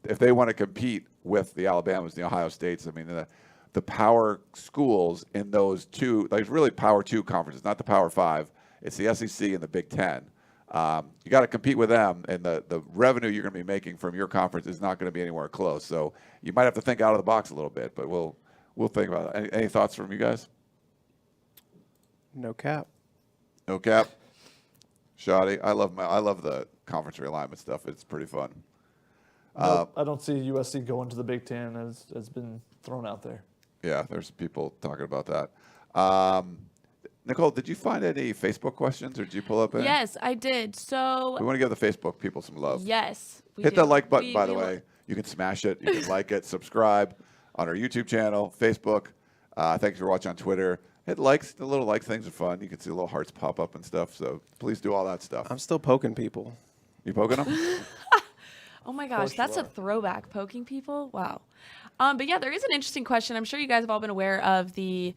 if they want to compete with the Alabamas and the Ohio States, I mean, the power schools in those two, like really Power 2 conferences, not the Power 5. It's the SEC and the Big Ten. You got to compete with them, and the revenue you're going to be making from your conference is not going to be anywhere close. So you might have to think out of the box a little bit, but we'll think about it. Any thoughts from you guys? No cap. No cap. Shoddy. I love the conference realignment stuff. It's pretty fun. Nope, I don't see USC going to the Big Ten as has been thrown out there. Yeah, there's people talking about that. Nicole, did you find any Facebook questions, or did you pull up any? Yes, I did. So We want to give the Facebook people some love. yes, we Hit do. that like button, by the we- way. You can smash it. You can like it. Subscribe on our YouTube channel, Facebook. Thanks for watching on Twitter. Hit likes. The little like things are fun. You can see little hearts pop up and stuff. So please do all that stuff. I'm still poking people. You poking them? Oh my gosh, that's a throwback. Poking people. Wow. But yeah, there is an interesting question. I'm sure you guys have all been aware of the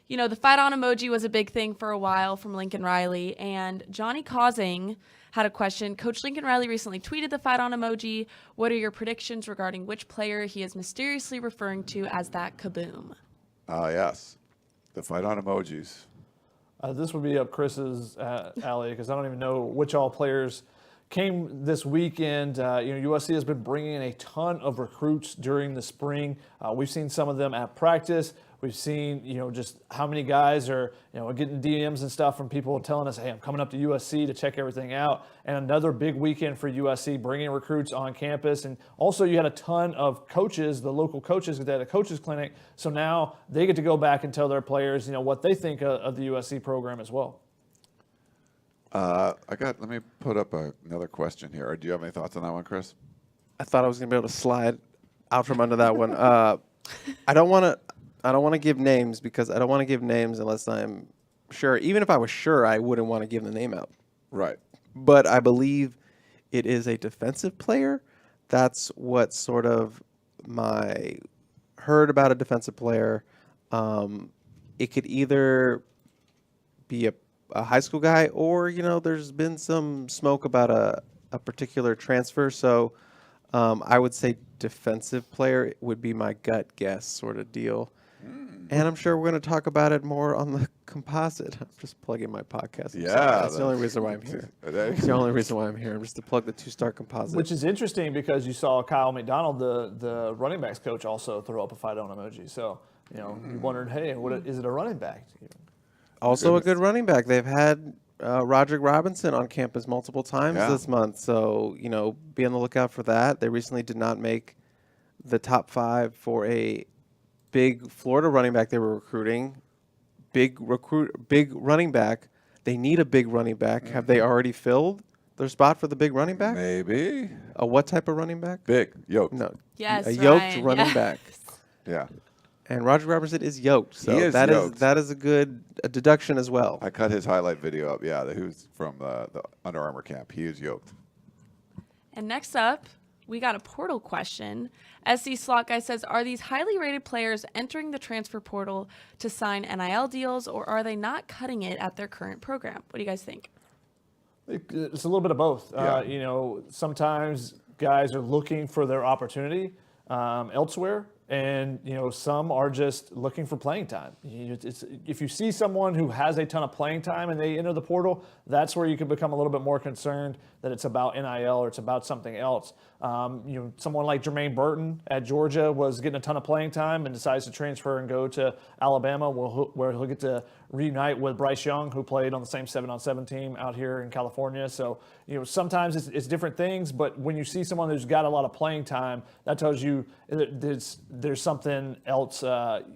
fight on emoji was a big thing for a while from Lincoln Riley, and Johnny Causing had a question. Coach Lincoln Riley recently tweeted the fight on emoji. What are your predictions regarding which player he is mysteriously referring to as that kaboom? Yes. The fight on emojis. This would be up Chris's alley because I don't even know which all players came this weekend. USC has been bringing in a ton of recruits during the spring. We've seen some of them at practice. We've seen, just how many guys are, getting DMs and stuff from people telling us, hey, I'm coming up to USC to check everything out. And another big weekend for USC, bringing recruits on campus. And also you had a ton of coaches, the local coaches at a coaches clinic. So now they get to go back and tell their players, what they think of the USC program as well. Let me put up another question here. Do you have any thoughts on that one, Chris? I thought I was going to be able to slide out from under that one. I don't want to give names because I don't want to give names unless I'm sure. Even if I was sure, I wouldn't want to give the name out. Right. But I believe it is a defensive player. That's what sort of my heard about a defensive player. It could either be a high school guy or, there's been some smoke about a particular transfer. So I would say defensive player would be my gut guess sort of deal. And I'm sure we're going to talk about it more on the composite. I'm just plugging my podcast. Yeah. That's the only reason why I'm here. That's the only reason why I'm here. I'm just to plug the two-star composite. Which is interesting because you saw Kyle McDonald, the running backs coach, also throw up a fight on emoji. So, you wondered, hey, is it a running back? Also a good running back. They've had Roderick Robinson on campus multiple times this month. So, be on the lookout for that. They recently did not make the top 5 for a big Florida running back they were recruiting. Big running back. They need a big running back. Have they already filled their spot for the big running back? Maybe. What type of running back? Big. Yoked. No. Yes, a yoked Ryan, running yes. back. Yeah. And Roger Robertson is yoked. So He is that yoked. that is a good deduction as well. I cut his highlight video up. Yeah, who's from the Under Armour camp. He is yoked. And next up, we got a portal question. SC Slot Guy says, are these highly rated players entering the transfer portal to sign NIL deals, or are they not cutting it at their current program? What do you guys think? It's a little bit of both. Yeah. Sometimes guys are looking for their opportunity elsewhere, and some are just looking for playing time. If you see someone who has a ton of playing time and they enter the portal, that's where you can become a little bit more concerned that it's about NIL or it's about something else. Someone like Jermaine Burton at Georgia was getting a ton of playing time and decides to transfer and go to Alabama, where he'll get to reunite with Bryce Young, who played on the same 7-on-7 team out here in California. So, sometimes it's different things, but when you see someone who's got a lot of playing time, that tells you there's something else,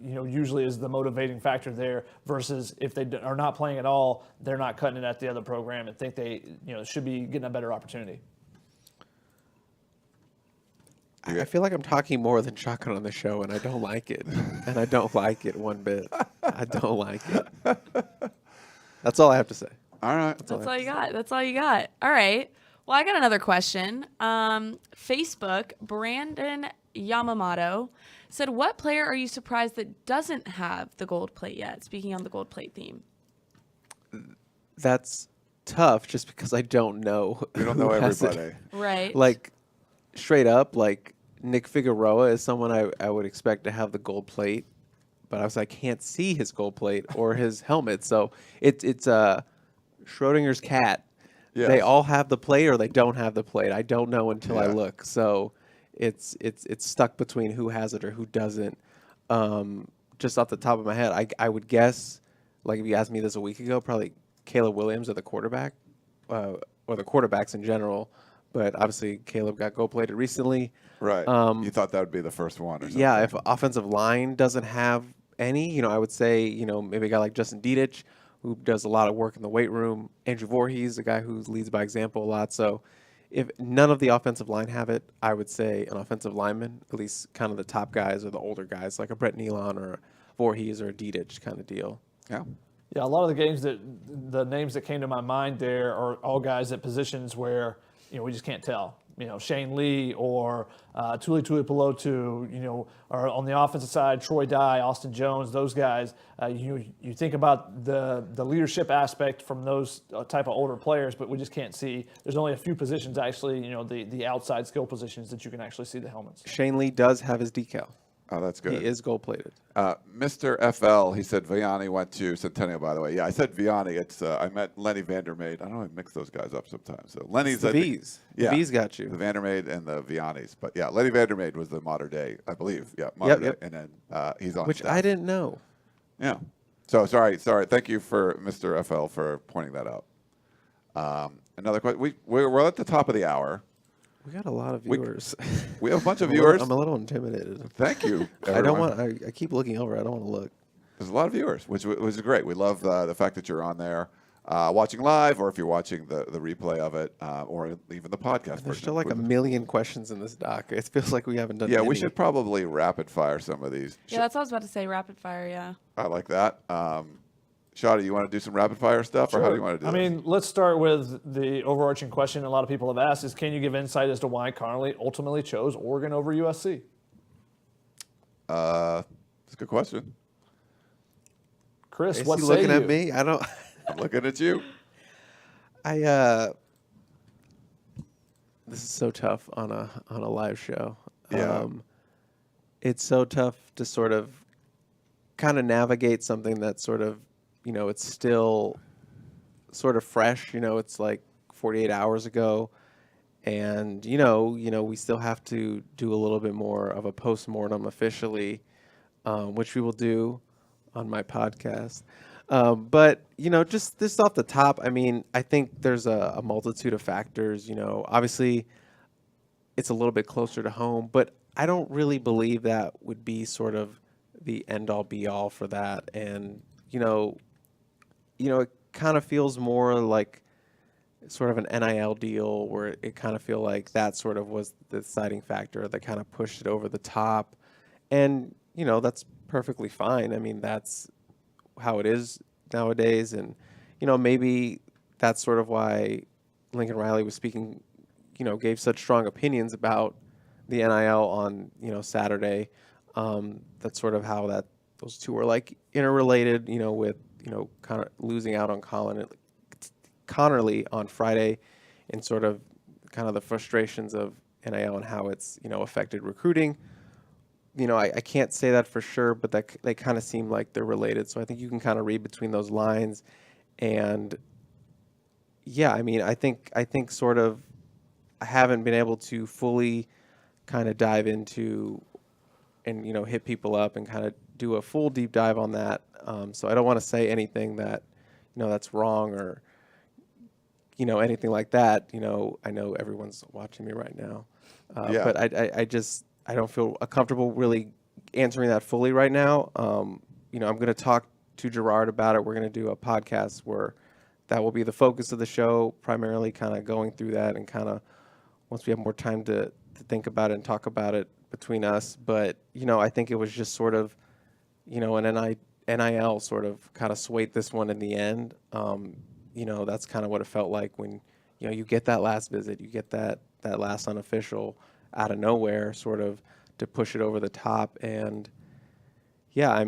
usually is the motivating factor there, versus if they are not playing at all, they're not cutting it at the other program and think they, should be getting a better opportunity. I feel like I'm talking more than Shotgun on the show, and I don't like it. And I don't like it one bit. I don't like it. That's all I have to say. All right. That's all you got. That's all you got. All right. Well, I got another question. Facebook, Brandon Yamamoto said, what player are you surprised that doesn't have the gold plate yet? Speaking on the gold plate theme. That's tough just because I don't know. We don't know who has it. everybody. Right. Like, straight up, like, Nick Figueroa is someone I would expect to have the gold plate, but I can't see his gold plate or his helmet. So it's Schrodinger's cat. Yes. They all have the plate or they don't have the plate. I don't know until I Yeah. look. So it's stuck between who has it or who doesn't. Just off the top of my head, I would guess, like if you asked me this a week ago, probably Caleb Williams or the quarterback, or the quarterbacks in general. but obviously Caleb got gold plated recently. Right. You thought that would be the first one or something. Yeah, if offensive line doesn't have any, I would say, maybe a guy like Justin Dietich, who does a lot of work in the weight room. Andrew Voorhees, a guy who leads by example a lot. So if none of the offensive line have it, I would say an offensive lineman, at least kind of the top guys or the older guys, like a Brett Nealon or a Voorhees or a Dietich kind of deal. Yeah. Yeah, a lot of the names that came to my mind there are all guys at positions where, we just can't tell. Shane Lee or Tuli Tuipulotu, or on the offensive side, Troy Dye, Austin Jones, those guys. You think about the leadership aspect from those type of older players, but we just can't see. There's only a few positions actually, the outside skill positions that you can actually see the helmets. Shane Lee does have his decal. Oh, that's good. He is gold plated. Mr. FL, he said Vianney went to Centennial, by the way. Yeah, I said Vianney. It's I met Lenny Vandermeid. I don't know, I mix those guys up sometimes. So Lenny's the V's. Yeah, the V's got you. The Vandermeid and the Viannis. But yeah, Lenny Vandermeid was the modern day, I believe. Yeah, modern day. And then he's on Which staff. I didn't know. Yeah. So sorry. Thank you for Mr. FL for pointing that out. Another question. We're at the top of the hour. We got a lot of viewers. We have a bunch of viewers. I'm a little intimidated. Thank you. I don't want. I keep looking over. I don't want to look. There's a lot of viewers, which is great. We love the fact that you're on there, watching live, or if you're watching the replay of it, or even the podcast. There's still like a million questions in this doc. It feels like we haven't done. Yeah, any. we should probably rapid fire some of these. Yeah, that's what I was about to say. Rapid fire. Yeah. I like that. Shadi, you want to do some rapid fire stuff, or how do you want to do this? Let's start with the overarching question a lot of people have asked is, can you give insight as to why Conerly ultimately chose Oregon over USC? That's a good question. Chris, Is what he say looking you? at me? I don't. I'm looking at you. This is so tough on a live show. Yeah. It's so tough to sort of kind of navigate something that's sort of, it's still sort of fresh, it's like 48 hours ago. And, we still have to do a little bit more of a postmortem officially, which we will do on my podcast. But, just off the top, I think there's a multitude of factors, obviously it's a little bit closer to home, but I don't really believe that would be sort of the end all be all for that. And, it kind of feels more like sort of an NIL deal where it kind of feel like that sort of was the deciding factor that kind of pushed it over the top. And, that's perfectly fine. That's how it is nowadays. And, maybe that's sort of why Lincoln Riley was speaking, gave such strong opinions about the NIL on, Saturday. That's sort of how those two were like interrelated, with, kind of losing out on Conerly on Friday and sort of kind of the frustrations of NIL and how it's, affected recruiting. I can't say that for sure, but that they kind of seem like they're related. So I think you can kind of read between those lines. And yeah, I think sort of I haven't been able to fully kind of dive into and, hit people up and kind of do a full deep dive on that. So I don't want to say anything that, that's wrong or, anything like that. I know everyone's watching me right now. But I don't feel comfortable really answering that fully right now. I'm going to talk to Gerard about it. We're going to do a podcast where that will be the focus of the show, primarily kind of going through that and kind of once we have more time to think about it and talk about it between us. But, I think it was just sort of, an NIL sort of kind of swayed this one in the end. That's kind of what it felt like when, you get that last visit, you get that last unofficial out of nowhere sort of to push it over the top. And yeah,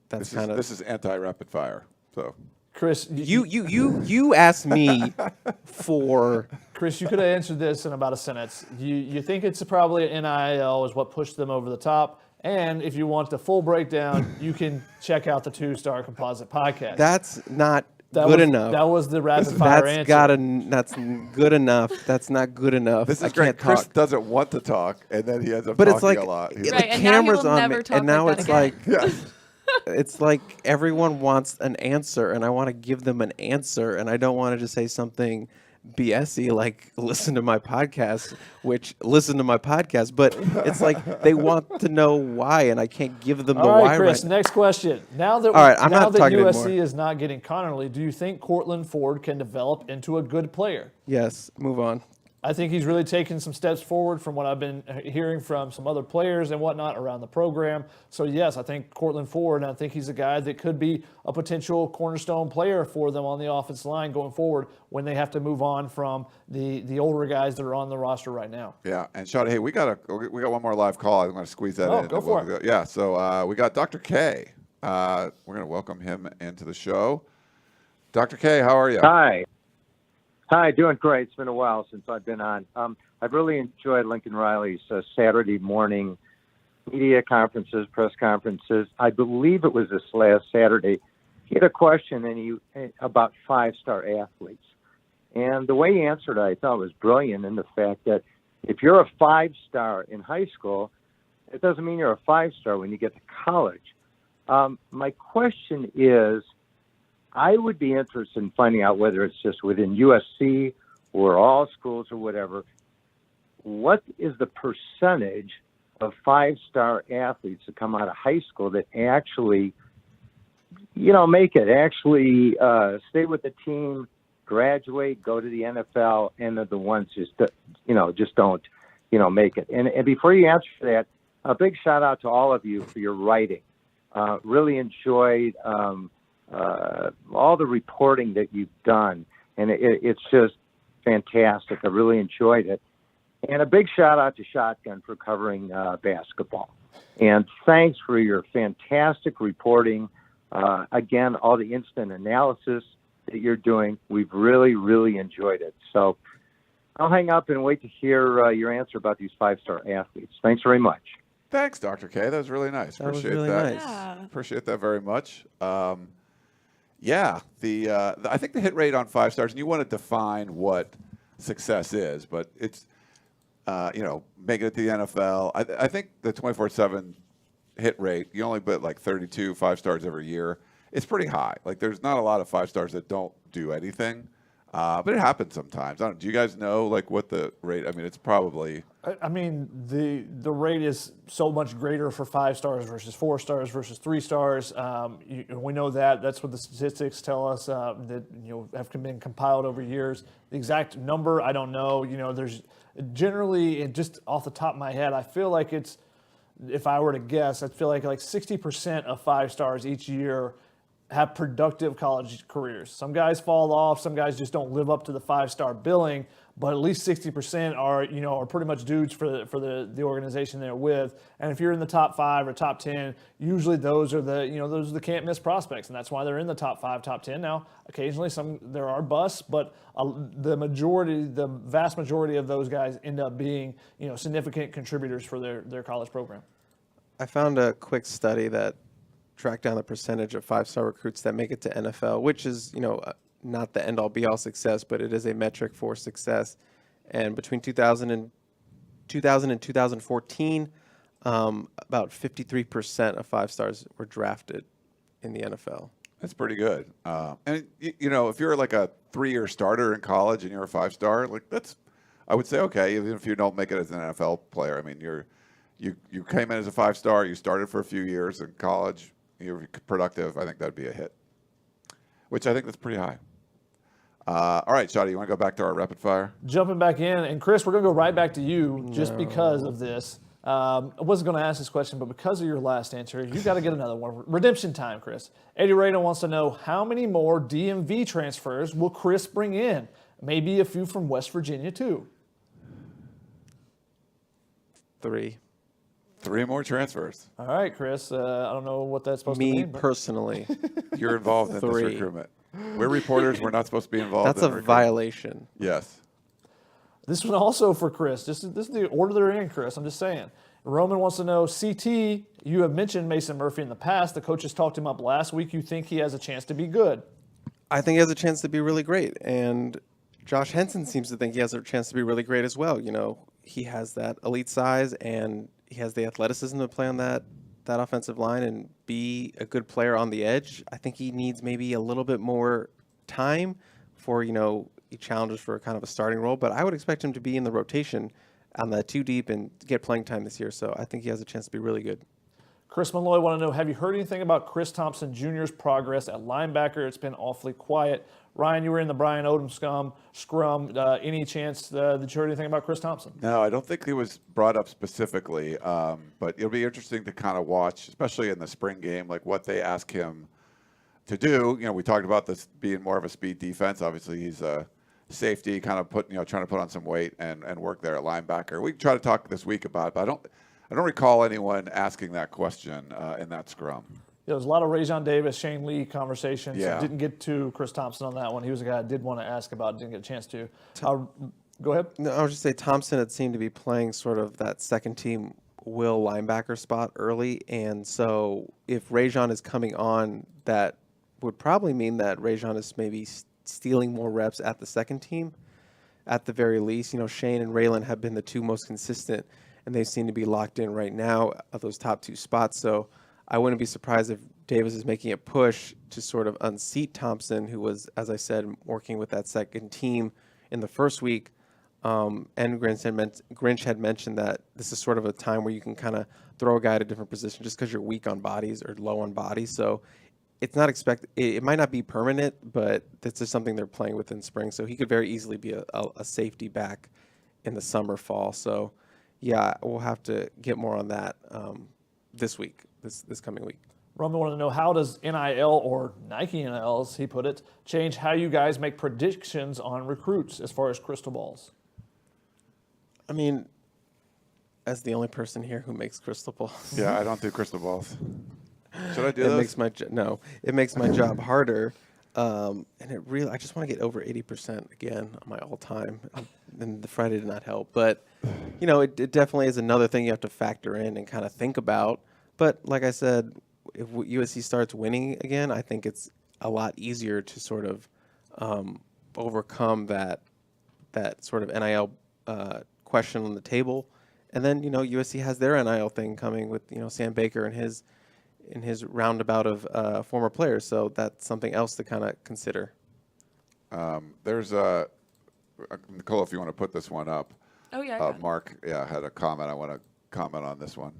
that's kind of. This is anti-rapid fire. So Chris, you asked me for. Chris, you could have answered this in about a sentence. You think it's probably NIL is what pushed them over the top. And if you want the full breakdown, you can check out the 2-Star Composite podcast. That's not good enough. That was the rapid fire answer. That's good enough. That's not good enough. This is great. Chris doesn't want to talk, and then he ends up but talking it's like, a lot. Right, the and now he camera's will on never me, talk and now like it's that like, Yeah. it's like everyone wants an answer, and I want to give them an answer, and I don't want to just say something BSy, like listen to my podcast, but it's like they want to know why, and I can't give them the All right, why Chris, right next question. Now that, All right, I'm now not that talking USC anymore. is not getting Conerly, do you think Cortland Ford can develop into a good player? Yes, move on. I think he's really taken some steps forward from what I've been hearing from some other players and whatnot around the program. So, yes, I think Cortland Ford, and I think he's a guy that could be a potential cornerstone player for them on the offensive line going forward when they have to move on from the older guys that are on the roster right now. Yeah, and Shawty, hey, we got one more live call. I'm going to squeeze that in. Oh, go for it. Yeah, so we got Dr. K. We're going to welcome him into the show. Dr. K, how are you? Hi, doing great. It's been a while since I've been on. I've really enjoyed Lincoln Riley's Saturday morning media conferences, press conferences. I believe it was this last Saturday. He had a question about five-star athletes. And the way he answered it, I thought was brilliant in the fact that if you're a five-star in high school, it doesn't mean you're a five-star when you get to college. My question is, I would be interested in finding out whether it's just within USC or all schools or whatever, what is the percentage of five-star athletes that come out of high school that actually, make it, actually stay with the team, graduate, go to the NFL, and are the ones just don't, make it. And before you answer that, a big shout out to all of you for your writing. Really enjoyed all the reporting that you've done, and it's just fantastic. I really enjoyed it. And a big shout out to Shotgun for covering basketball. And thanks for your fantastic reporting. Again, all the instant analysis that you're doing, we've really, really enjoyed it. So I'll hang up and wait to hear your answer about these five-star athletes. Thanks very much. Thanks, Dr. K. That was really nice. That was Appreciate really that. nice. Yeah. Appreciate that very much. Yeah, I think the hit rate on 5 stars, and you want to define what success is, but it's, making it to the NFL. I think the 24/7 hit rate, you only put like 32 5 stars every year. It's pretty high. Like there's not a lot of 5 stars that don't do anything, but it happens sometimes. Do you guys know like what the rate? I mean, it's probably. I mean, the rate is so much greater for 5 stars versus 4 stars versus 3 stars. We know that. That's what the statistics tell us that have been compiled over years. The exact number, I don't know. There's generally, just off the top of my head, I feel like it's, if I were to guess, I feel like 60% of 5 stars each year have productive college careers. Some guys fall off. Some guys just don't live up to the 5-star billing. But at least 60% are pretty much dudes for the organization they're with. And if you're in the top 5 or top 10, usually those are the can't miss prospects, and that's why they're in the top 5, top 10. Now, occasionally there are busts, but the vast majority of those guys end up being significant contributors for their college program. I found a quick study that tracked down the percentage of 5-star recruits that make it to NFL, which is not the end-all be-all success, but it is a metric for success. And between 2000 and 2014, about 53% of 5 stars were drafted in the NFL. That's pretty good. And if you're like a 3-year starter in college and you're a 5-star, like I would say okay, even if you don't make it as an NFL player. I mean, you came in as a 5-star, you started for a few years in college, you're productive. I think that'd be a hit, which I think that's pretty high. All right, Shotty, you want to go back to our rapid fire? Jumping back in, and Chris, we're going to go right back to you just because of this. I wasn't going to ask this question, but because of your last answer, you got to get another one. Redemption time, Chris. Eddie Rado wants to know how many more DMV transfers will Chris bring in? Maybe a few from West Virginia, too. 3. 3 more transfers. All right, Chris. I don't know what that's supposed to mean. Me personally. You're involved in this 3. recruitment. We're reporters. We're not supposed to be involved. That's in a recruitment. violation. Yes. This one also for Chris. This is the order they're in, Chris. I'm just saying. Roman wants to know, CT, you have mentioned Mason Murphy in the past. The coaches talked him up last week. You think he has a chance to be good? I think he has a chance to be really great. And Josh Henson seems to think he has a chance to be really great as well. He has that elite size and he has the athleticism to play on that offensive line and be a good player on the edge. I think he needs maybe a little bit more time for, he challenges for kind of a starting role, but I would expect him to be in the rotation on the 2 deep and get playing time this year. So I think he has a chance to be really good. Chris Malloy want to know, have you heard anything about Chris Thompson Jr.'s progress at linebacker? It's been awfully quiet. Ryan, you were in the Brian Odom scrum. Any chance that you heard anything about Chris Thompson? No, I don't think he was brought up specifically, but it'll be interesting to kind of watch, especially in the spring game, like what they ask him to do. We talked about this being more of a speed defense. Obviously, he's a safety, kind of trying to put on some weight and work there at linebacker. We can try to talk this week about it, but I don't recall anyone asking that question in that scrum. Yeah, there was a lot of Rajon Davis, Shane Lee conversations. Yeah. Didn't get to Chris Thompson on that one. He was a guy I did want to ask about, didn't get a chance to. Go ahead. No, I was just say Thompson had seemed to be playing sort of that second team will linebacker spot early, and so if Rajon is coming on, that would probably mean that Rajon is maybe stealing more reps at the second team, at the very least. Shane and Raylan have been the two most consistent, and they seem to be locked in right now at those top 2 spots. So I wouldn't be surprised if Davis is making a push to sort of unseat Thompson, who was, as I said, working with that second team in the first week. And Grinch had mentioned that this is sort of a time where you can kind of throw a guy at a different position just because you're weak on bodies or low on bodies. So it's not expected. It might not be permanent, but this is something they're playing with in spring. So he could very easily be a safety back in the summer, fall. So yeah, we'll have to get more on that this week, this coming week. Roman wanted to know, how does NIL, or Nike NIL, as he put it, change how you guys make predictions on recruits as far as crystal balls? I mean, as the only person here who makes crystal balls. Yeah, I don't do crystal balls. Should I do it this? It makes my job harder. And I just want to get over 80% again on my all-time. And the Friday did not help. But, it definitely is another thing you have to factor in and kind of think about. But like I said, if USC starts winning again, I think it's a lot easier to sort of overcome that sort of NIL question on the table. And then, USC has their NIL thing coming with, Sam Baker and his roundabout of former players. So that's something else to kind of consider. There's Nicole, if you want to put this one up. Oh, yeah. Mark, had a comment. I want to comment on this one.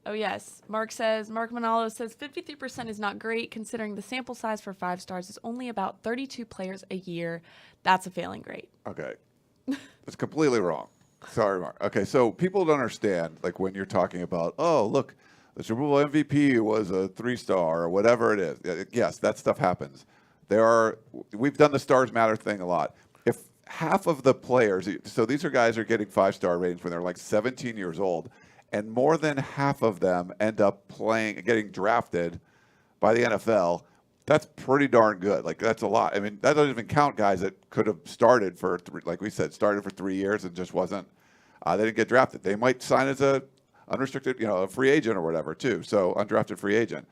Oh, yes. Mark Manalo says 53% is not great considering the sample size for 5 stars is only about 32 players a year. That's a failing grade. Okay. That's completely wrong. Sorry, Mark. Okay, so people don't understand, like when you're talking about, oh, look, the Super Bowl MVP was a 3-star or whatever it is. Yes, that stuff happens. We've done the Stars Matter thing a lot. If half of the players, so these are guys who are getting 5-star ratings when they're like 17 years old, and more than half of them end up getting drafted by the NFL, that's pretty darn good. Like, that's a lot. I mean, that doesn't even count guys that could have started for, like we said, started for 3 years and just wasn't, they didn't get drafted. They might sign as a unrestricted, a free agent or whatever too. So undrafted free agent.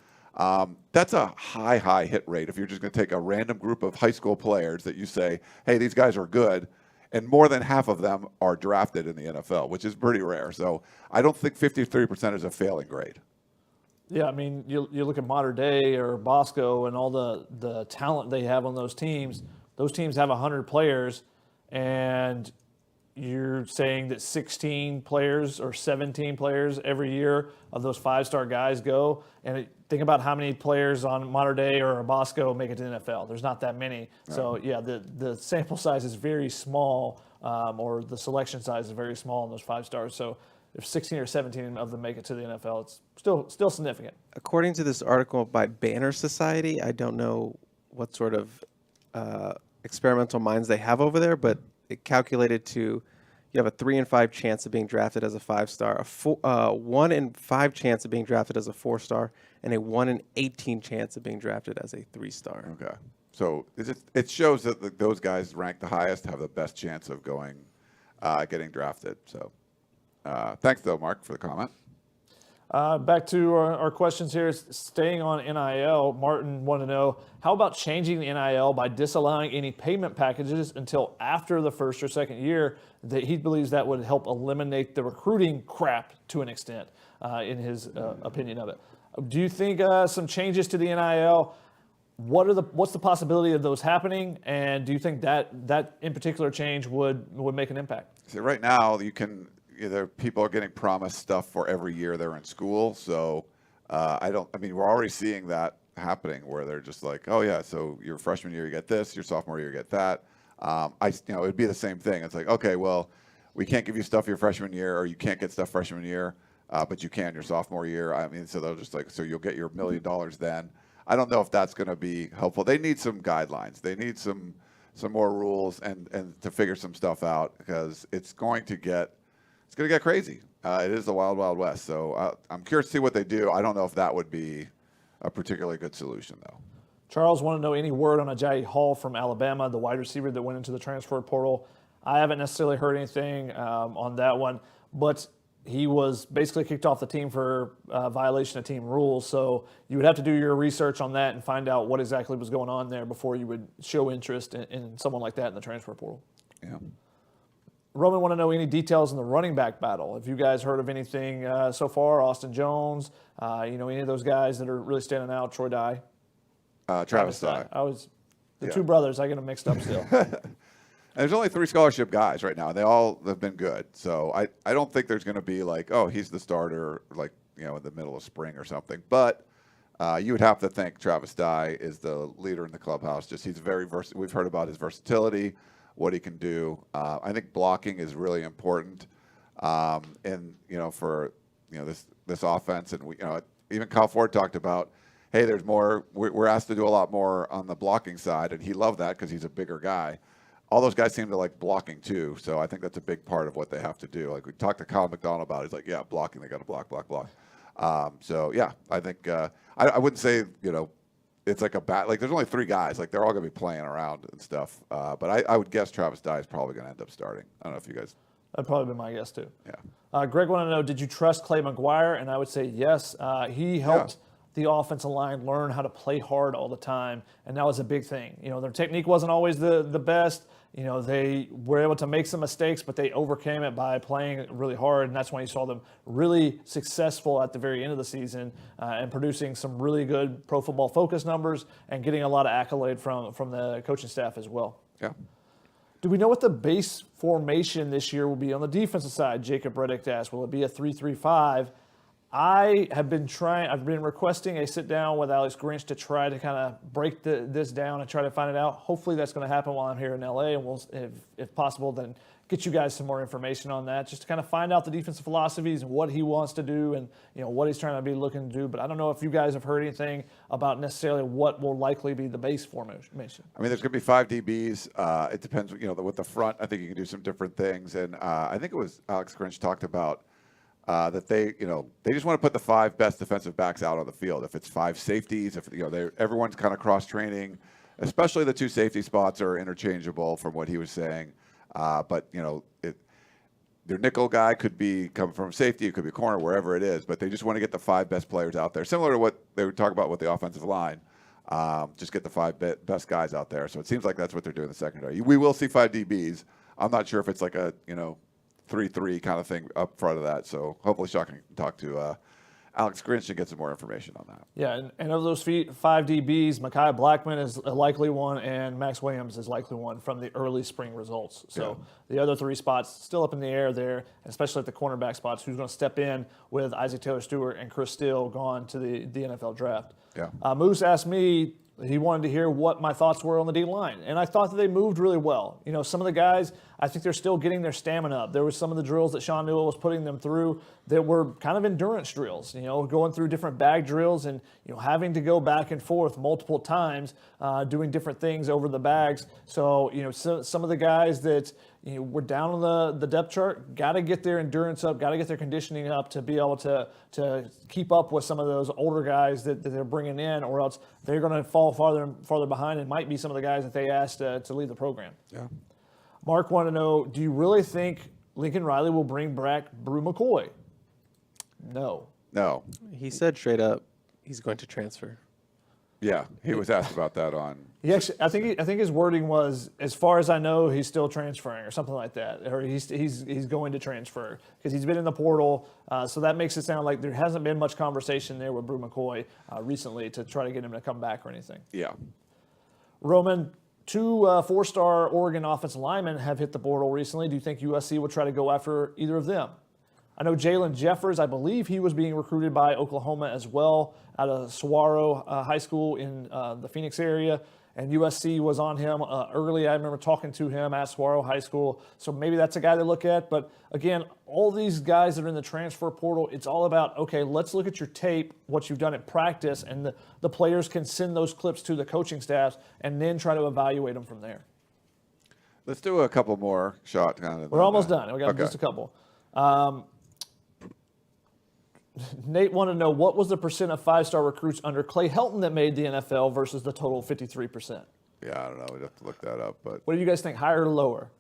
That's a high hit rate if you're just going to take a random group of high school players that you say, hey, these guys are good, and more than half of them are drafted in the NFL, which is pretty rare. So I don't think 53% is a failing grade. Yeah, I mean, you look at Mater Dei or Bosco and all the talent they have on those teams. Those teams have 100 players, and you're saying that 16 players or 17 players every year of those 5-star guys go. And think about how many players on Mater Dei or Bosco make it to the NFL. There's not that many. Right. So, yeah, the sample size is very small, or the selection size is very small in those 5 stars. So if 16 or 17 of them make it to the NFL, it's still significant. According to this article by Banner Society, I don't know what sort of experimental minds they have over there, but it calculated you have a 3 in 5 chance of being drafted as a 5-star, a 1 in 5 chance of being drafted as a 4-star, and a 1 in 18 chance of being drafted as a 3-star. Okay. So it shows that those guys ranked the highest have the best chance of getting drafted. So thanks, though, Mark, for the comment. Back to our questions here. Staying on NIL, Martin wanted to know, how about changing the NIL by disallowing any payment packages until after the first or second year? That he believes that would help eliminate the recruiting crap to an extent, in his opinion of it. Do you think some changes to the NIL? What's the possibility of those happening? And do you think that in particular change would make an impact? So right now, people are getting promised stuff for every year they're in school. So we're already seeing that happening where they're just like, oh yeah, so your freshman year you get this, your sophomore year you get that. It'd be the same thing. It's like, okay, well, we can't give you stuff your freshman year, or you can't get stuff freshman year, but you can your sophomore year. So they'll just like, so you'll get your $1 million then. I don't know if that's going to be helpful. They need some guidelines. They need some more rules and to figure some stuff out, because it's going to get crazy. It is the wild, wild west. So I'm curious to see what they do. I don't know if that would be a particularly good solution, though. Charles wanted to know any word on Ajayi Hall from Alabama, the wide receiver that went into the transfer portal. I haven't necessarily heard anything on that one, but he was basically kicked off the team for violation of team rules. So you would have to do your research on that and find out what exactly was going on there before you would show interest in someone like that in the transfer portal. Yeah. Roman want to know any details in the running back battle. Have you guys heard of anything so far? Austin Jones, any of those guys that are really standing out? Troy Dye, Travis Dye. Two brothers. I get them mixed up still. There's only 3 scholarship guys right now. They all have been good. So I don't think there's going to be like, oh, he's the starter, like, in the middle of spring or something. But you would have to think Travis Dye is the leader in the clubhouse. Just he's very versatile. We've heard about his versatility, what he can do. I think blocking is really important. For this offense, and even Kyle Ford talked about, hey, there's more. We're asked to do a lot more on the blocking side, and he loved that because he's a bigger guy. All those guys seem to like blocking too, so I think that's a big part of what they have to do. Like we talked to Kyle McDonald about, he's like, yeah, blocking, they got to block. I think I wouldn't say it's like a bat. Like there's only 3 guys, like they're all gonna be playing around and stuff. But I would guess Travis Dye is probably gonna end up starting. I don't know if you guys. That'd probably be my guess too. Yeah. Greg wanted to know, did you trust Clay McGuire? And I would say yes. He helped the offensive line learn how to play hard all the time, and that was a big thing. Their technique wasn't always the best. They were able to make some mistakes, but they overcame it by playing really hard, and that's when you saw them really successful at the very end of the season and producing some really good Pro Football Focus numbers and getting a lot of accolade from the coaching staff as well. Yeah. Do we know what the base formation this year will be on the defensive side? Jacob Reddick asked. Will it be a 3-3-5? I've been requesting a sit down with Alex Grinch to try to kind of break this down and try to find it out. Hopefully that's going to happen while I'm here in LA, and we'll, if possible, then get you guys some more information on that, just to kind of find out the defensive philosophies and what he wants to do and what he's trying to be looking to do. But I don't know if you guys have heard anything about necessarily what will likely be the base formation. I mean, there's going to be 5 DBs. It depends, with the front. I think you can do some different things, and I think it was Alex Grinch talked about. That they just want to put the 5 best defensive backs out on the field. If it's 5 safeties, if everyone's kind of cross training, especially the 2 safety spots are interchangeable from what he was saying. But their nickel guy could be come from safety, it could be corner, wherever it is. But they just want to get the 5 best players out there, similar to what they were talking about with the offensive line. Just get the 5 best guys out there. So it seems like that's what they're doing in the secondary. We will see 5 DBs. I'm not sure if it's like a 3-3 kind of thing up front of that. So hopefully Sean can talk to Alex Grinch and get some more information on that. Yeah, and of those 5 DBs, Mekhi Blackman is a likely one, and Max Williams is likely one from the early spring results. So the other 3 spots still up in the air there, especially at the cornerback spots. Who's going to step in with Isaac Taylor-Stewart and Chris Steele gone to the NFL draft? Yeah. Moose asked me, he wanted to hear what my thoughts were on the D-line. And I thought that they moved really well. Some of the guys, I think they're still getting their stamina up. There were some of the drills that Sean Newell was putting them through that were kind of endurance drills, going through different bag drills and, having to go back and forth multiple times, doing different things over the bags. So, some of the guys that, we're down on the depth chart, got to get their endurance up, got to get their conditioning up to be able to keep up with some of those older guys that they're bringing in, or else they're going to fall farther and farther behind and might be some of the guys that they asked to lead the program. Yeah. Mark wanted to know, do you really think Lincoln Riley will bring back Brew McCoy? No. No. He said straight up he's going to transfer. Yeah, he was asked about that on. He actually, I think his wording was, as far as I know, he's still transferring or something like that, or he's going to transfer because he's been in the portal. So that makes it sound like there hasn't been much conversation there with Brew McCoy recently to try to get him to come back or anything. Yeah. Roman, 2 4-star Oregon offensive linemen have hit the portal recently. Do you think USC would try to go after either of them? I know Jalen Jeffers, I believe he was being recruited by Oklahoma as well, out of Saguaro High School in the Phoenix area. And USC was on him early. I remember talking to him at Saguaro High School. So maybe that's a guy to look at. But again, all these guys that are in the transfer portal, it's all about, okay, let's look at your tape, what you've done at practice, and the players can send those clips to the coaching staffs and then try to evaluate them from there. Let's do a couple more shots. We're almost done. We got just a couple. Nate wanted to know, what was the percent of 5-star recruits under Clay Helton that made the NFL versus the total 53%? Yeah, I don't know. We'd have to look that up. But What do you guys think, higher or lower?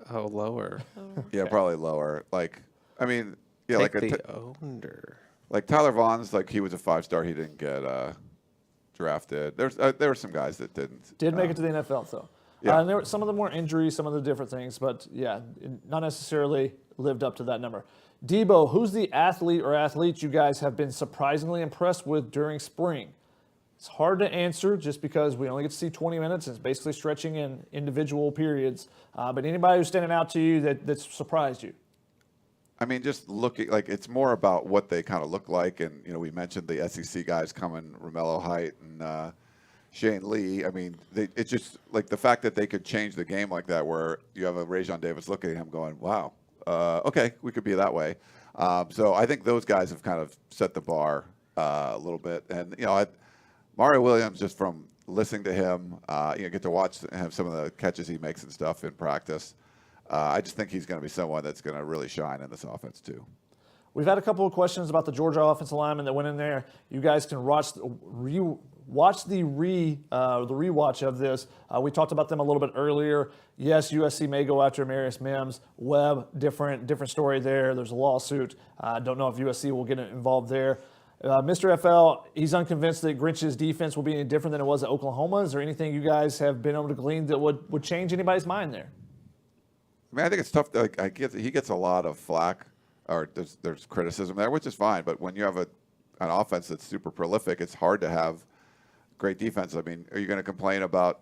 Oh, lower. yeah, probably lower. Like, I mean, yeah, Take like the under. like Tyler Vaughn's, like he was a 5-star. He didn't get drafted. There were some guys that didn't. Did make it to the NFL, though. Yeah. And there were some of them were injuries, some of the different things, but yeah, not necessarily lived up to that number. Debo, who's the athlete or athletes you guys have been surprisingly impressed with during spring? It's hard to answer just because we only get to see 20 minutes. It's basically stretching in individual periods. But anybody who's standing out to you that's surprised you? I mean, just looking, like, it's more about what they kind of look like. And, you know, we mentioned the SEC guys coming, Romello Height and Shane Lee. I mean, it's just like the fact that they could change the game like that, where you have a Rajon Davis looking at him going, wow, okay, we could be that way. So I think those guys have kind of set the bar a little bit. And, you know, Mario Williams, just from listening to him, you know, get to watch him, some of the catches he makes and stuff in practice. I just think he's going to be someone that's going to really shine in this offense too. We've had a couple of questions about the Georgia offensive lineman that went in there. You guys can watch the rewatch of this. We talked about them a little bit earlier. Yes, USC may go after Marius Mims. Webb, different story there. There's a lawsuit. Don't know if USC will get involved there. Mr. FL, he's unconvinced that Grinch's defense will be any different than it was at Oklahoma. Is there anything you guys have been able to glean that would change anybody's mind there? I mean, I think it's tough. Like, he gets a lot of flack, or there's criticism there, which is fine. But when you have an offense that's super prolific, it's hard to have great defense. I mean, are you going to complain about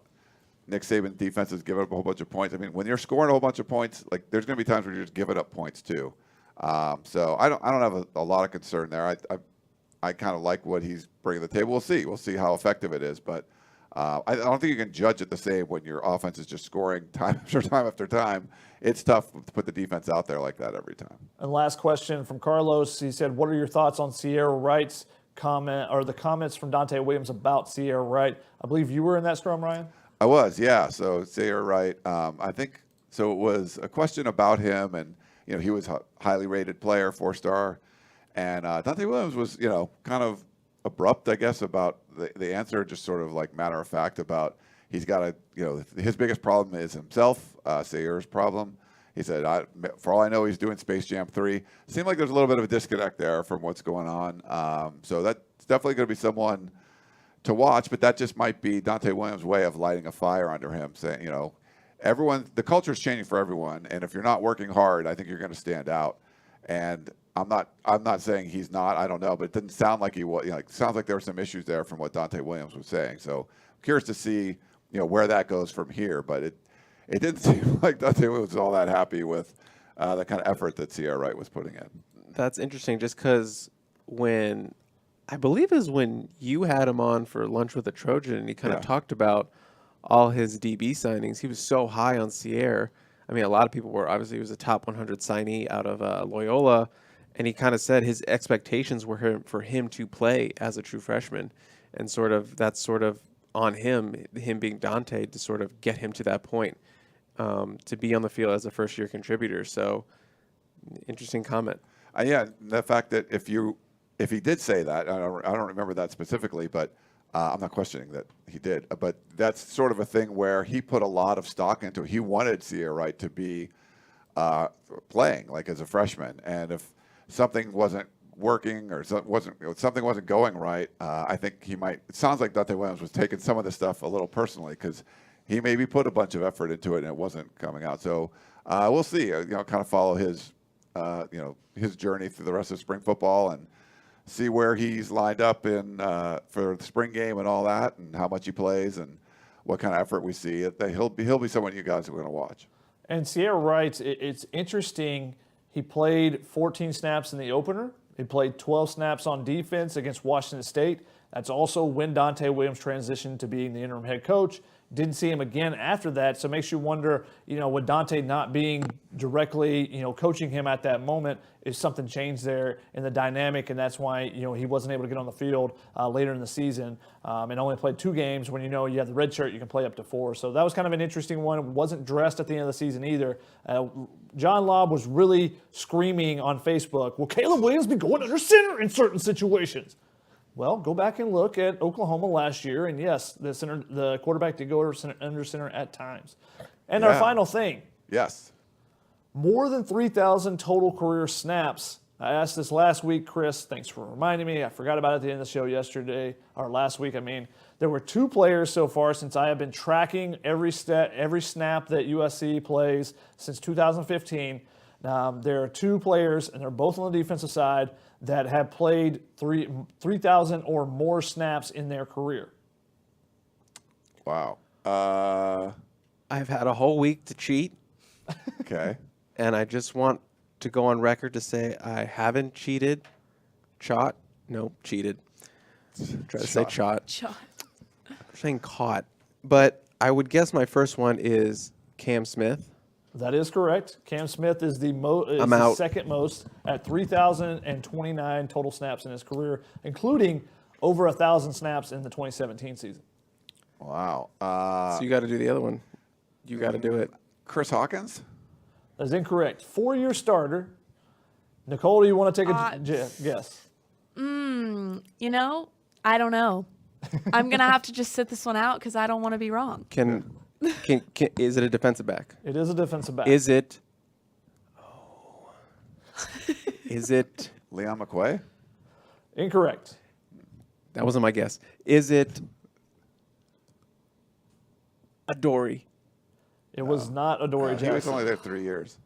Nick Saban's defenses giving up a whole bunch of points? I mean, when you're scoring a whole bunch of points, like, there's going to be times where you're just giving up points too. So I don't have a lot of concern there. I kind of like what he's bringing to the table. We'll see. We'll see how effective it is. But I don't think you can judge it the same when your offense is just scoring time after time after time. It's tough to put the defense out there like that every time. And last question from Carlos. He said, what are your thoughts on Sierra Wright's comment, or the comments from Dante Williams about Sierra Wright? I believe you were in that scrum, Ryan? I was, yeah. So Sierra Wright, I think, so it was a question about him, and, you know, he was a highly rated player, 4-star. And Dante Williams was, you know, kind of abrupt, I guess, about the answer, just sort of like matter of fact about he's got a, you know, his biggest problem is himself, Sierra's problem. He said, for all I know, he's doing Space Jam 3. Seemed like there's a little bit of a disconnect there from what's going on. So that's definitely going to be someone to watch, but that just might be Dante Williams' way of lighting a fire under him, saying, you know, the culture is changing for everyone, and if you're not working hard, I think you're going to stand out. And I'm not saying he's not. I don't know, but it didn't sound like he was. You know, it sounds like there were some issues there from what Dante Williams was saying. So I'm curious to see, you know, where that goes from here. But it didn't seem like Dante Williams was all that happy with the kind of effort that Sierra Wright was putting in. That's interesting, just because when I believe is when you had him on for lunch with a Trojan, and he kind of talked about all his DB signings. He was so high on Sierra. I mean, a lot of people were. Obviously, he was a top 100 signee out of Loyola. And he kind of said his expectations were for him to play as a true freshman, and that's sort of on him being Dante, to sort of get him to that point, to be on the field as a first-year contributor. So, interesting comment. Yeah, the fact that if he did say that, I don't remember that specifically, but I'm not questioning that he did. But that's sort of a thing where he put a lot of stock into it. He wanted Sierra Wright to be playing like as a freshman, and if something wasn't working or something wasn't going right, I think he might. It sounds like Dante Williams was taking some of this stuff a little personally because he maybe put a bunch of effort into it and it wasn't coming out. So we'll see. Kind of follow his his journey through the rest of spring football and see where he's lined up in for the spring game and all that, and how much he plays and what kind of effort we see. He'll be someone you guys are going to watch. And Sierra writes, it's interesting. He played 14 snaps in the opener. He played 12 snaps on defense against Washington State. That's also when Dante Williams transitioned to being the interim head coach. Didn't see him again after that, so it makes you wonder, with Dante not being directly, coaching him at that moment, if something changed there in the dynamic, and that's why, he wasn't able to get on the field later in the season and only played 2 games. When you have the red shirt, you can play up to 4. So that was kind of an interesting one. Wasn't dressed at the end of the season either. John Lobb was really screaming on Facebook, will Caleb Williams be going under center in certain situations? Well, go back and look at Oklahoma last year, and yes, the quarterback did go under center at times. And our final thing. Yes. More than 3,000 total career snaps. I asked this last week, Chris. Thanks for reminding me. I forgot about it at the end of the show last week. There were 2 players so far since I have been tracking every snap that USC plays since 2015. There are 2 players, and they're both on the defensive side, that have played 3,000 or more snaps in their career. Wow. I've had a whole week to cheat, Okay. and I just want to go on record to say I haven't cheated. Cheated. Try to say shot. I'm saying caught. But I would guess my first one is Cam Smith. That is correct. Cam Smith is the second most at 3,029 total snaps in his career, including over 1,000 snaps in the 2017 season. Wow. So you got to do the other one. You got to do it. Chris Hawkins? That is incorrect. 4-year starter. Nicole, do you want to take a guess? I don't know. I'm going to have to just sit this one out because I don't want to be wrong. Is it a defensive back? It is a defensive back. Is it? Is it? Leon McQuay? Incorrect. That wasn't my guess. Is it Adoree? It was not Adoree Jackson. He was only there 3 years.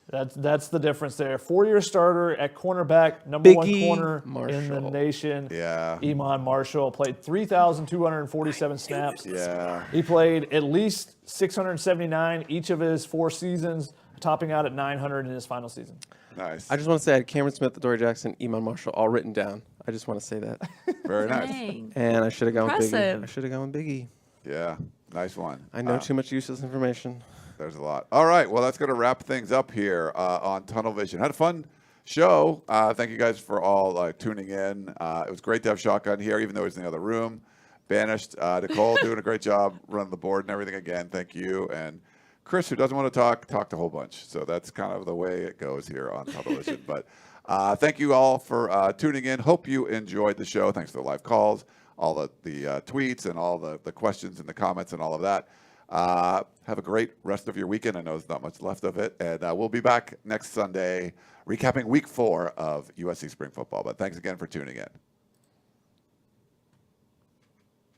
That's the difference there. 4-year starter at cornerback, number Biggie 1 corner Marshall. in the nation. Yeah. Iman Marshall played 3,247 snaps. Yeah. He played at least 679 each of his 4 seasons, topping out at 900 in his final season. Nice. I just want to say I had Cameron Smith, Adoree Jackson, Iman Marshall all written down. I just want to say that. Very nice. Dang. And I should have gone with Biggie. Impressive. I should have gone with Biggie. Yeah. Nice one. I know too much useless information. There's a lot. All right. Well, that's going to wrap things up here on Tunnel Vision. Had a fun show. Thank you guys for all tuning in. It was great to have Shotgun here, even though he's in the other room. Banished. Nicole doing a great job running the board and everything again. Thank you. And Chris, who doesn't want to talked a whole bunch. So that's kind of the way it goes here on Tunnel Vision. But thank you all for tuning in. Hope you enjoyed the show. Thanks for the live calls, all the tweets, and all the questions and the comments and all of that. Have a great rest of your weekend. I know there's not much left of it. And we'll be back next Sunday recapping week 4 of USC spring football. But thanks again for tuning in.